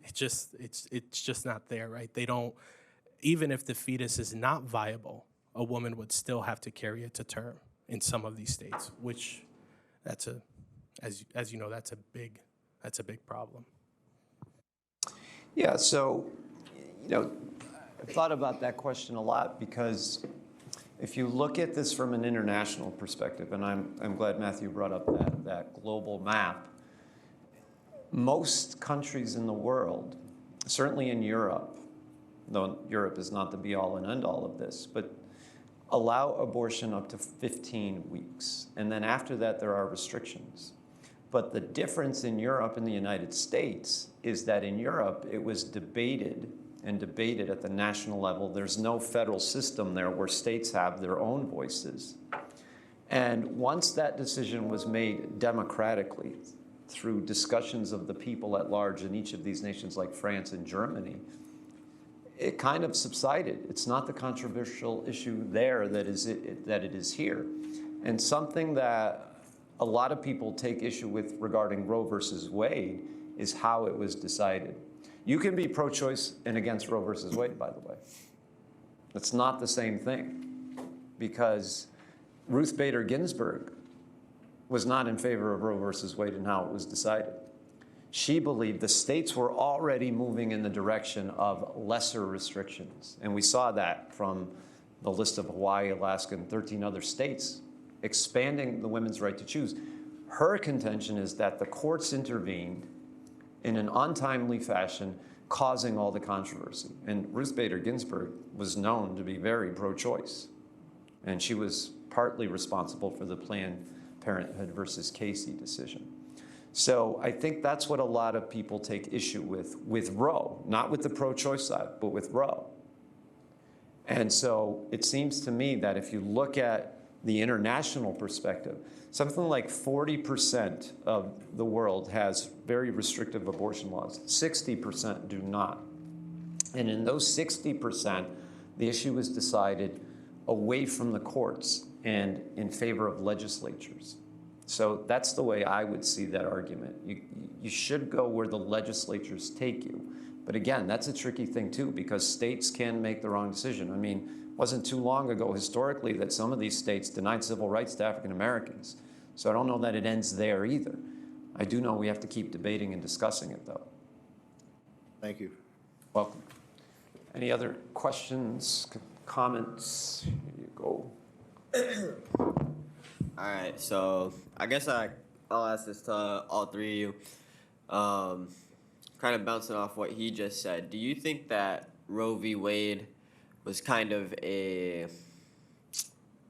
it's just not there, right? They don't, even if the fetus is not viable, a woman would still have to carry it to term in some of these states, which that's a, as you know, that's a big problem. Yeah, so, I've thought about that question a lot because if you look at this from an international perspective, and I'm glad Matthew brought up that global map, most countries in the world, certainly in Europe, though Europe is not the be-all and end-all of this, but allow abortion up to 15 weeks. And then after that, there are restrictions. But the difference in Europe and the United States is that in Europe, it was debated at the national level. There's no federal system there where states have their own voices. And once that decision was made democratically through discussions of the people at large in each of these nations like France and Germany, it kind of subsided. It's not the controversial issue there that it is here. And something that a lot of people take issue with regarding Roe versus Wade is how it was decided. You can be pro-choice and against Roe versus Wade, by the way. It's not the same thing, because Ruth Bader Ginsburg was not in favor of Roe versus Wade and how it was decided. She believed the states were already moving in the direction of lesser restrictions. And we saw that from the list of Hawaii, Alaska, and 13 other states expanding the women's right to choose. Her contention is that the courts intervened in an untimely fashion, causing all the controversy. And Ruth Bader Ginsburg was known to be very pro-choice. And she was partly responsible for the Planned Parenthood versus Casey decision. So I think that's what a lot of people take issue with Roe, not with the pro-choice side, but with Roe. And so it seems to me that if you look at the international perspective, something like 40% of the world has very restrictive abortion laws. 60% do not. And in those 60%, the issue was decided away from the courts and in favor of legislatures. So that's the way I would see that argument. You should go where the legislatures take you. But again, that's a tricky thing too, because states can make the wrong decision. I mean, it wasn't too long ago historically that some of these states denied civil rights to African Americans. So I don't know that it ends there either. I do know we have to keep debating and discussing it though. Thank you. Welcome. Any other questions, comments? Here you go. All right, so I guess I'll ask this to all three of you. Kind of bouncing off what he just said, do you think that Roe v. Wade was kind of a,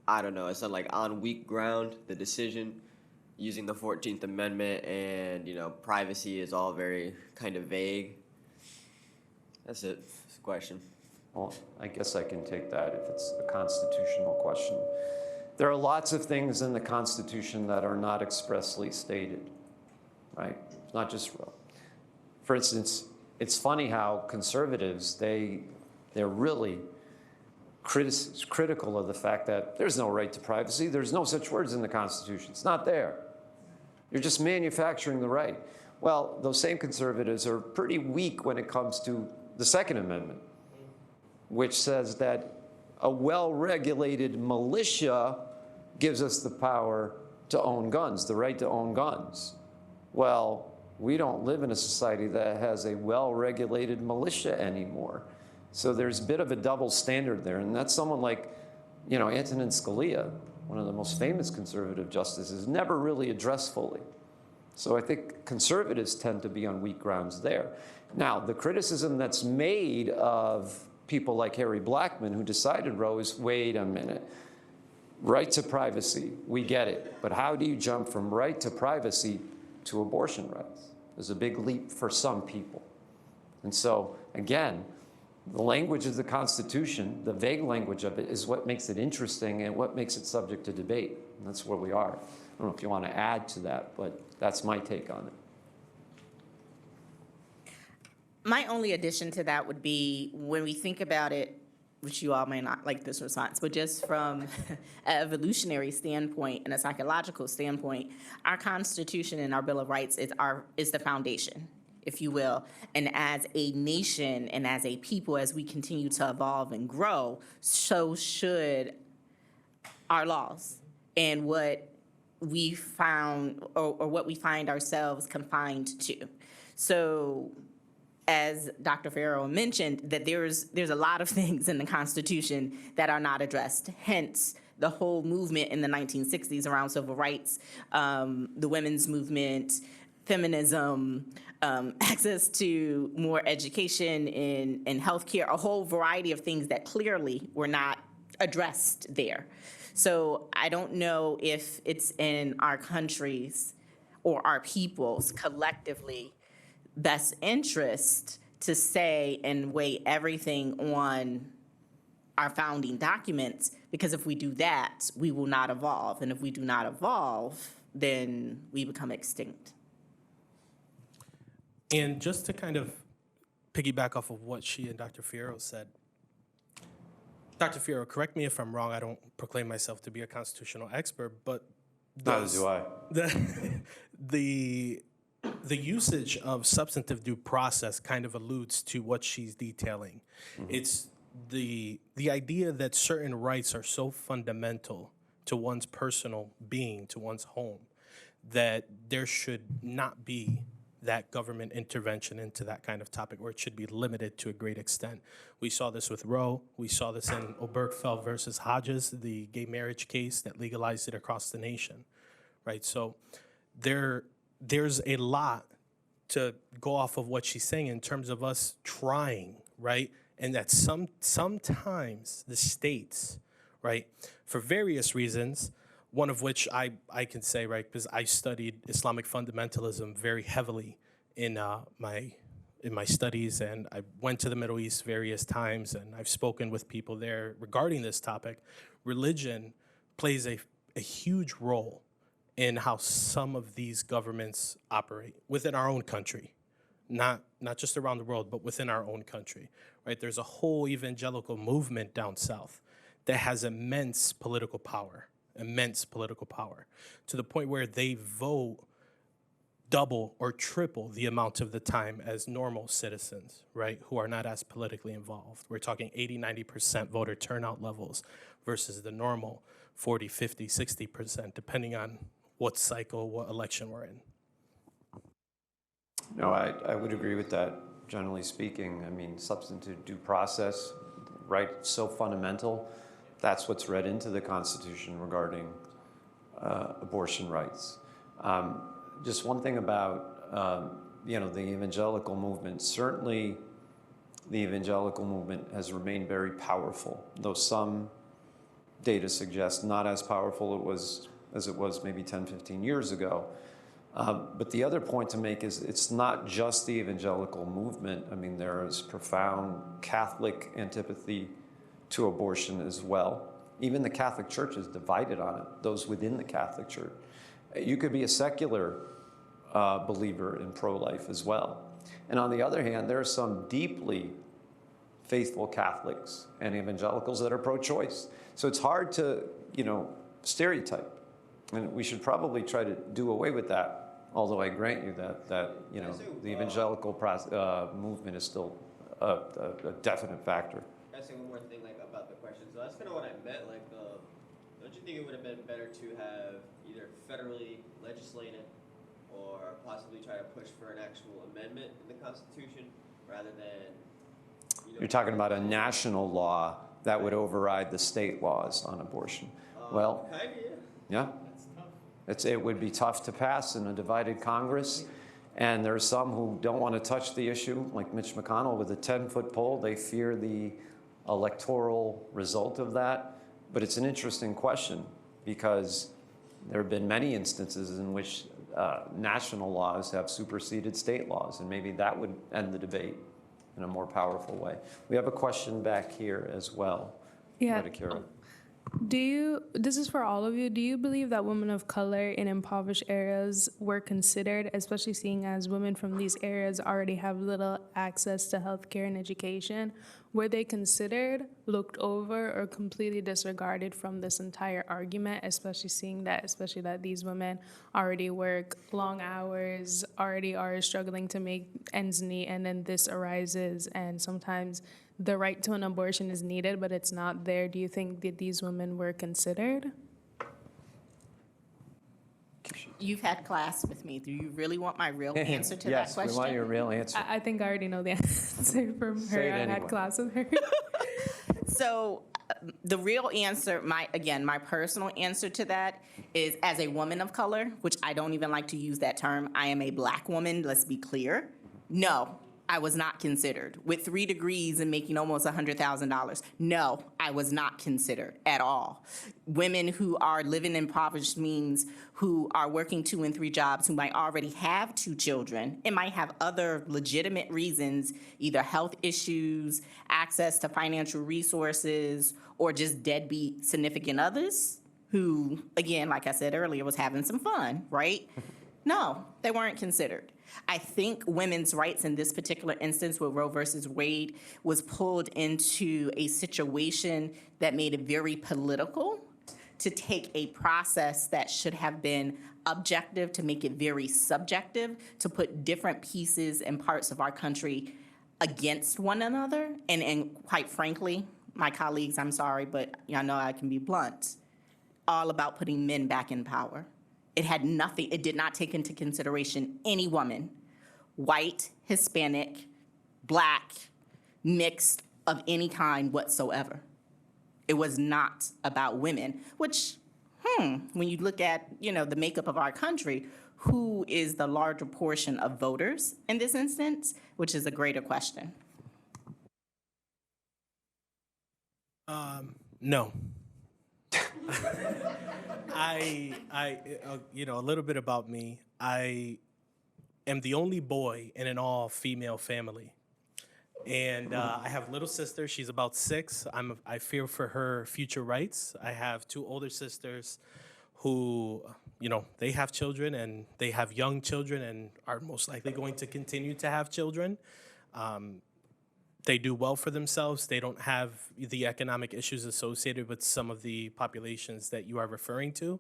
I don't know, it's not like on weak ground, the decision, using the 14th Amendment, and, privacy is all very kind of vague? That's it. That's the question. Well, I guess I can take that if it's a constitutional question. There are lots of things in the Constitution that are not expressly stated, right? It's not just Roe. For instance, it's funny how conservatives, they're really critical of the fact that there's no right to privacy. There's no such words in the Constitution. It's not there. You're just manufacturing the right. Well, those same conservatives are pretty weak when it comes to the Second Amendment, which says that a well-regulated militia gives us the power to own guns, the right to own guns. Well, we don't live in a society that has a well-regulated militia anymore. So there's a bit of a double standard there. And that's someone like, Antonin Scalia, one of the most famous conservative justices, never really addressed fully. So I think conservatives tend to be on weak grounds there. Now, the criticism that's made of people like Harry Blackmun, who decided Roe, is, wait a minute, right to privacy, we get it. But how do you jump from right to privacy to abortion rights? There's a big leap for some people. And so, again, the language of the Constitution, the vague language of it, is what makes it interesting and what makes it subject to debate. And that's where we are. I don't know if you want to add to that, but that's my take on it. My only addition to that would be, when we think about it which you all may not like this response, but just from an evolutionary standpoint and a psychological standpoint, our Constitution and our Bill of Rights is the foundation, if you will. And as a nation and as a people, as we continue to evolve and grow, so should our laws and what we found or what we find ourselves confined to. So as Dr. Farrell mentioned, that there's a lot of things in the Constitution that are not addressed, hence the whole movement in the 1960s around civil rights, the women's movement, feminism, access to more education in healthcare, a whole variety of things that clearly were not addressed there. So I don't know if it's in our country's or our people's collectively best interest to say and weigh everything on our founding documents, because if we do that, we will not evolve. And if we do not evolve, then we become extinct. And just to kind of piggyback off of what she and Dr. Fierro said, Dr. Fierro, correct me if I'm wrong, I don't proclaim myself to be a constitutional expert, but Neither do I. The usage of substantive due process kind of alludes to what she's detailing. It's the idea that certain rights are so fundamental to one's personal being, to one's home, that there should not be that government intervention into that kind of topic, or it should be limited to a great extent. We saw this with Roe. We saw this in Obergefell versus Hodges, the gay marriage case that legalized it across the nation, right? So there's a lot to go off of what she's saying in terms of us trying, right? And that sometimes the states, right, for various reasons, one of which I can say, right, because I studied Islamic fundamentalism very heavily in my studies, and I went to the Middle East various times, and I've spoken with people there regarding this topic. Religion plays a huge role in how some of these governments operate within our own country, not just around the world, but within our own country, right? There's a whole evangelical movement down south that has immense political power, to the point where they vote double or triple the amount of the time as normal citizens, right, who are not as politically involved. We're talking 80, 90% voter turnout levels versus the normal 40, 50, 60%, depending on what cycle, what election we're in. No, I would agree with that, generally speaking. I mean, substantive due process, right, so fundamental. That's what's read into the Constitution regarding abortion rights. Just one thing about, the evangelical movement. Certainly, the evangelical movement has remained very powerful, though some data suggests not as powerful as it was maybe 10, 15 years ago. But the other point to make is it's not just the evangelical movement. I mean, there is profound Catholic antipathy to abortion as well. Even the Catholic Church is divided on it, those within the Catholic Church. You could be a secular believer in pro-life as well. And on the other hand, there are some deeply faithful Catholics and evangelicals that are pro-choice. So it's hard to, stereotype. And we should probably try to do away with that, although I grant you that the evangelical movement is still a definite factor. Can I say one more thing about the question? So that's kind of what I meant. Don't you think it would have been better to have either federally legislated or possibly try to push for an actual amendment in the Constitution rather than, You're talking about a national law that would override the state laws on abortion. Well, kind of, yeah. It would be tough to pass in a divided Congress. And there are some who don't want to touch the issue, like Mitch McConnell with a 10-foot pole. They fear the electoral result of that. But it's an interesting question because there have been many instances in which national laws have superseded state laws, and maybe that would end the debate in a more powerful way. We have a question back here as well. Yeah. Radhikira. This is for all of you, do you believe that women of color in impoverished areas were considered, especially seeing as women from these areas already have little access to healthcare and education? were they considered, looked over, or completely disregarded from this entire argument, especially that these women already work long hours, already are struggling to make ends meet, and then this arises, and sometimes the right to an abortion is needed, but it's not there. Do you think that these women were considered? You've had class with me. Do you really want my real answer to that Yes, question? we want your real answer. I think I already know the answer from her. Say it I had anyway. class with her. So the real answer, my personal answer to that is, as a woman of color, which I don't even like to use that term, I am a Black woman, let's be clear. No, I was not considered. With 3 degrees and making almost $100,000, no, I was not considered at all. Women who are living in impoverished means, who are working 2 and 3 jobs, who might already have 2 children and might have other legitimate reasons, either health issues, access to financial resources, or just deadbeat significant others who, again, like I said earlier, was having some fun, right? No, they weren't considered. I think women's rights in this particular instance with Roe versus Wade was pulled into a situation that made it very political to take a process that should have been objective to make it very subjective, to put different pieces and parts of our country against one another. And quite frankly, my colleagues, I'm sorry, but y'all know I can be blunt, all about putting men back in power. It had nothing, it did not take into consideration any woman, white, Hispanic, Black, mixed, of any kind whatsoever. It was not about women, which, when you look at, the makeup of our country, who is the larger portion of voters in this instance, which is a greater question. No. A little bit about me. I am the only boy in an all-female family. And I have a little sister. She's about 6. I fear for her future rights. I have 2 older sisters who, they have children, and they have young children and are most likely going to continue to have children. They do well for themselves. They don't have the economic issues associated with some of the populations that you are referring to.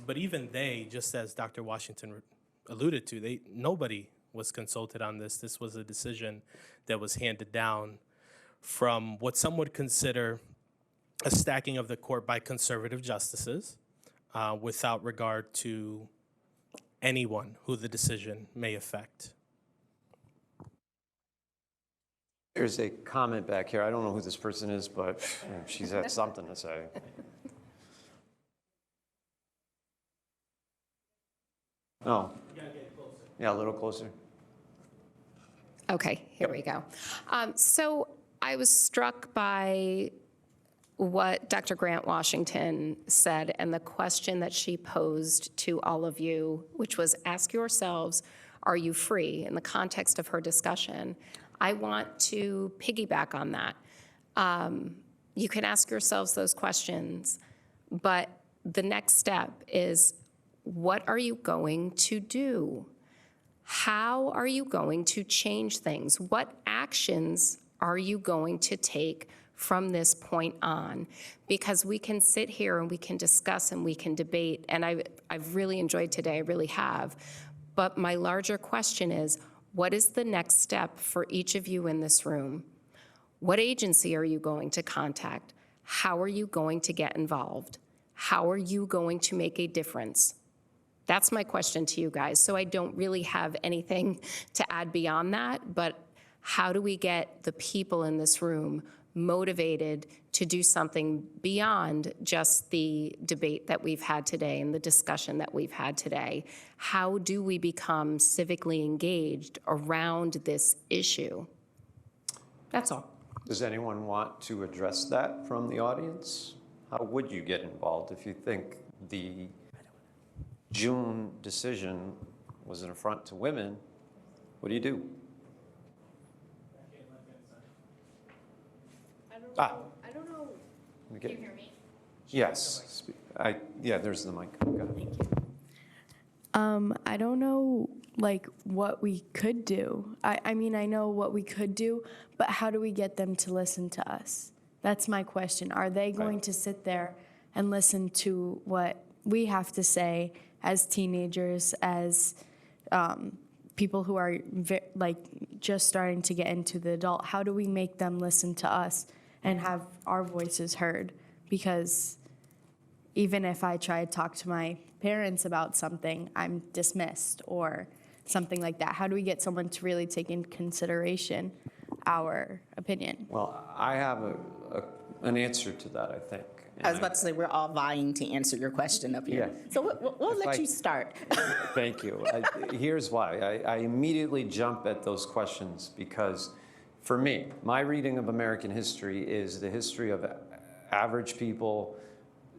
But even they, just as Dr. Washington alluded to, nobody was consulted on this. This was a decision that was handed down from what some would consider a stacking of the court by conservative justices, without regard to anyone who the decision may affect. There's a comment back here. I don't know who this person is, but she's had something to say. No. Yeah, a little closer. Okay, here we go. So I was struck by what Dr. Grant Washington said and the question that she posed to all of you, which was, ask yourselves, are you free? In the context of her discussion, I want to piggyback on that. You can ask yourselves those questions, but the next step is, what are you going to do? How are you going to change things? What actions are you going to take from this point on? Because we can sit here and we can discuss and we can debate, and I've really enjoyed today, I really have. But my larger question is, what is the next step for each of you in this room? What agency are you going to contact? How are you going to get involved? How are you going to make a difference? That's my question to you guys. So I don't really have anything to add beyond that, but how do we get the people in this room motivated to do something beyond just the debate that we've had today and the discussion that we've had today? How do we become civically engaged around this issue? That's all. Does anyone want to address that from the audience? How would you get involved if you think the June decision was an affront to women? What do you do? I don't know. Can you hear me? Yes. Yeah, there's the mic. Go ahead. Thank you. I don't know, like, what we could do. I mean, I know what we could do, but how do we get them to listen to us? That's my question. Are they going to sit there and listen to what we have to say as teenagers, as people who are just starting to get into the adult? How do we make them listen to us and have our voices heard? Because even if I try to talk to my parents about something, I'm dismissed or something like that. How do we get someone to really take into consideration our opinion? Well, I have an answer to that, I think. I was about to say, we're all vying to answer your question up here. Yeah. So we'll If let I- you start. Thank you. Here's why. I immediately jump at those questions because, for me, my reading of American history is the history of average people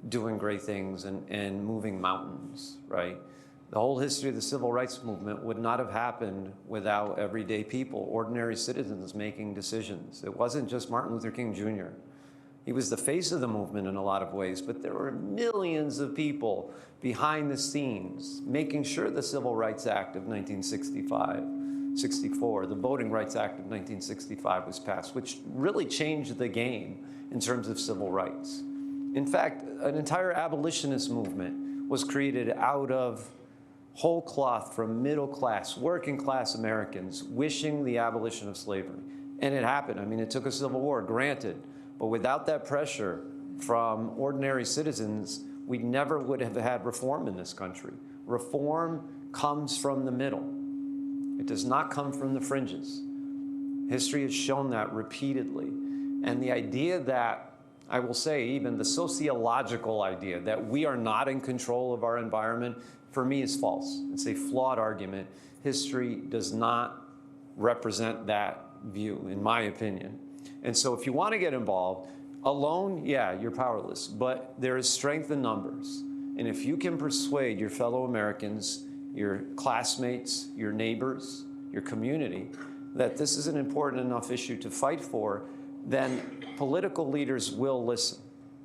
doing great things and moving mountains, right? The whole history of the civil rights movement would not have happened without everyday people, ordinary citizens making decisions. It wasn't just Martin Luther King Jr. He was the face of the movement in a lot of ways, but there were millions of people behind the scenes making sure the Civil Rights Act of 1964, the Voting Rights Act of 1965 was passed, which really changed the game in terms of civil rights. In fact, an entire abolitionist movement was created out of whole cloth from middle class, working class Americans wishing the abolition of slavery. And it happened. I mean, it took a civil war, granted. But without that pressure from ordinary citizens, we never would have had reform in this country. Reform comes from the middle. It does not come from the fringes. History has shown that repeatedly. And the idea that, I will say, even the sociological idea that we are not in control of our environment, for me is false. It's a flawed argument. History does not represent that view, in my opinion. And so if you want to get involved, alone, yeah, you're powerless, but there is strength in numbers. And if you can persuade your fellow Americans, your classmates, your neighbors, your community, that this is an important enough issue to fight for, then political leaders will listen.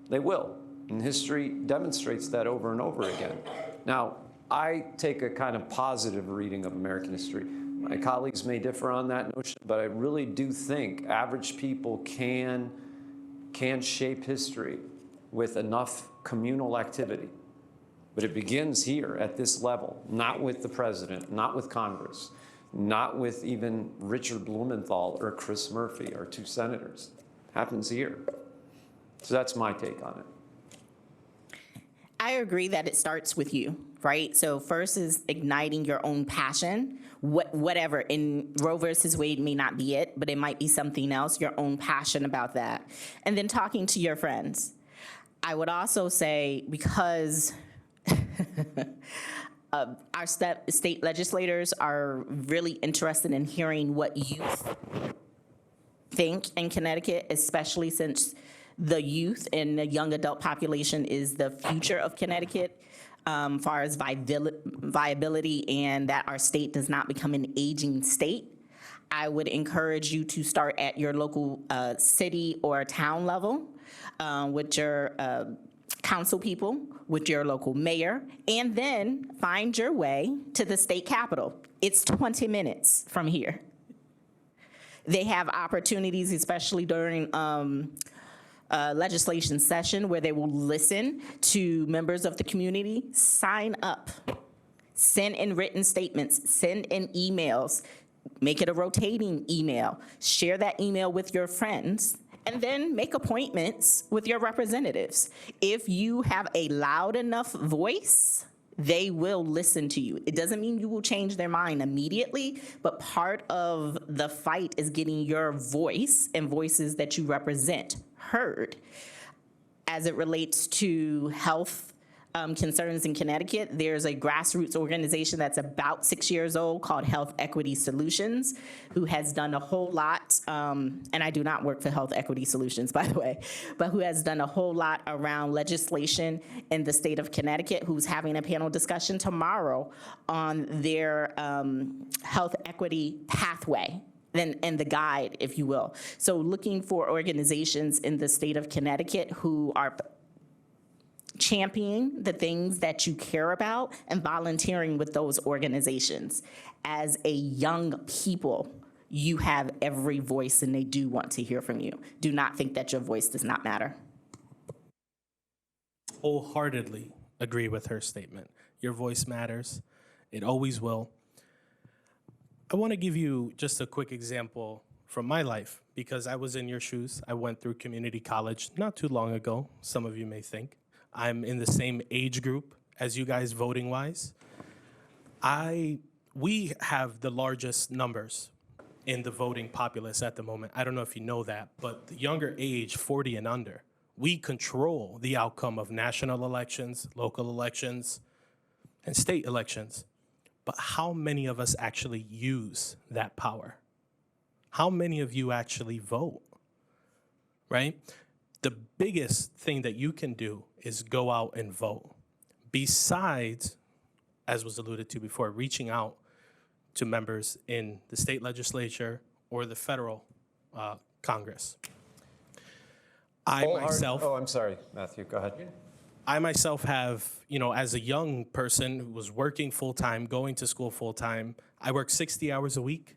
They will. And history demonstrates that over and over again. Now, I take a kind of positive reading of American history. My colleagues may differ on that notion, but I really do think average people can shape history with enough communal activity. But it begins here at this level, not with the president, not with Congress, not with even Richard Blumenthal or Chris Murphy, our two senators. It happens here. So that's my take on it. I agree that it starts with you, right? So first is igniting your own passion, whatever. In Roe versus Wade may not be it, but it might be something else, your own passion about that. And then talking to your friends. I would also say, because our state legislators are really interested in hearing what youth think in Connecticut, especially since the youth and the young adult population is the future of Connecticut, far as viability and that our state does not become an aging state. I would encourage you to start at your local city or town level with your council people, with your local mayor, and then find your way to the state capitol. It's 20 minutes from here. They have opportunities, especially during legislation session, where they will listen to members of the community. Sign up, send in written statements, send in emails, make it a rotating email, share that email with your friends, and then make appointments with your representatives. If you have a loud enough voice, they will listen to you. It doesn't mean you will change their mind immediately, but part of the fight is getting your voice and voices that you represent heard. As it relates to health concerns in Connecticut, there's a grassroots organization that's about 6 years old called Health Equity Solutions, who has done a whole lot, and I do not work for Health Equity Solutions, by the way, but who has done a whole lot around legislation in the state of Connecticut, who's having a panel discussion tomorrow on their health equity pathway and the guide, if you will. So looking for organizations in the state of Connecticut who are championing the things that you care about and volunteering with those organizations. As a young people, you have every voice and they do want to hear from you. Do not think that your voice does not matter. Wholeheartedly agree with her statement. Your voice matters. It always will. I want to give you just a quick example from my life because I was in your shoes. I went through community college not too long ago, some of you may think. I'm in the same age group as you guys voting-wise. We have the largest numbers in the voting populace at the moment. I don't know if you know that, but the younger age, 40 and under, we control the outcome of national elections, local elections, and state elections. But how many of us actually use that power? How many of you actually vote, right? The biggest thing that you can do is go out and vote. Besides, as was alluded to before, reaching out to members in the state legislature or the federal Congress. I'm sorry, Matthew, go ahead. I myself have, as a young person who was working full-time, going to school full-time, I worked 60 hours a week.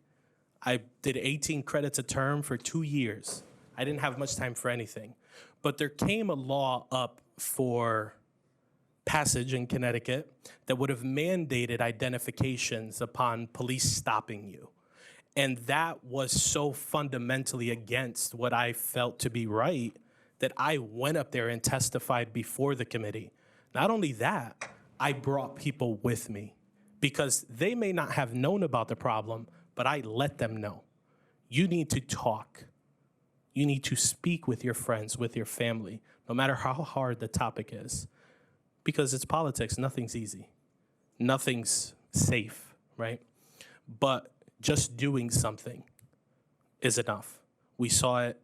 I did 18 credits a term for 2 years. I didn't have much time for anything. But there came a law up for passage in Connecticut that would have mandated identifications upon police stopping you. And that was so fundamentally against what I felt to be right that I went up there and testified before the committee. Not only that, I brought people with me because they may not have known about the problem, but I let them know. You need to talk. You need to speak with your friends, with your family, no matter how hard the topic is. Because it's politics, nothing's easy. Nothing's safe, right? But just doing something is enough. We saw it,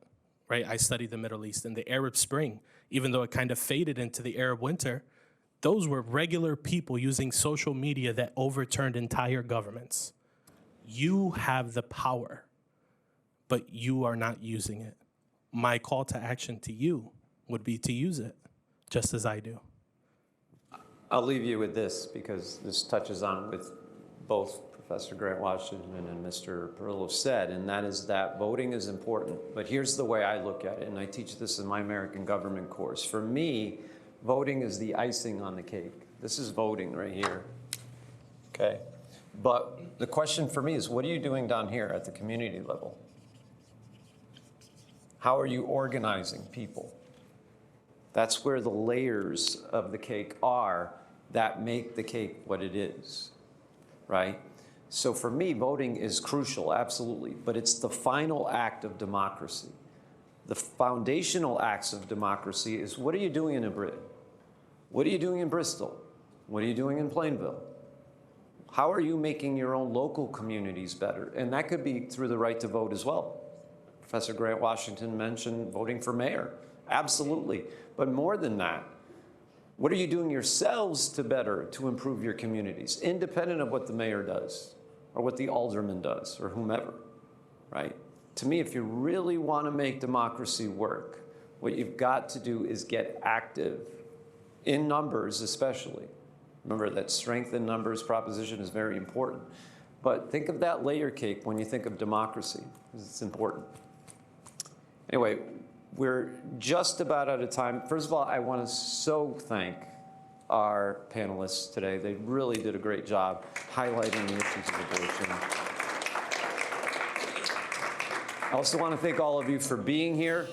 right? I studied the Middle East and the Arab Spring, even though it kind of faded into the Arab winter, those were regular people using social media that overturned entire governments. You have the power, but you are not using it. My call to action to you would be to use it, just as I do. I'll leave you with this because this touches on with both Professor Grant Washington and Mr. Perillo said, and that is that voting is important. But here's the way I look at it, and I teach this in my American government course. For me, voting is the icing on the cake. This is voting right here, okay? But the question for me is, what are you doing down here at the community level? How are you organizing people? That's where the layers of the cake are that make the cake what it is, right? So for me, voting is crucial, absolutely, but it's the final act of democracy. The foundational acts of democracy is what are you doing in Ibritt? What are you doing in Bristol? What are you doing in Plainville? How are you making your own local communities better? And that could be through the right to vote as well. Professor Grant Washington mentioned voting for mayor. Absolutely. But more than that, what are you doing yourselves to improve your communities, independent of what the mayor does or what the alderman does or whomever, right? To me, if you really want to make democracy work, what you've got to do is get active in numbers especially. Remember that strength in numbers proposition is very important. But think of that layer cake when you think of democracy, because it's important. Anyway, we're just about out of time. First of all, I want to so thank our panelists today. They really did a great job highlighting the issues of abortion. I also want to thank all of you for being here.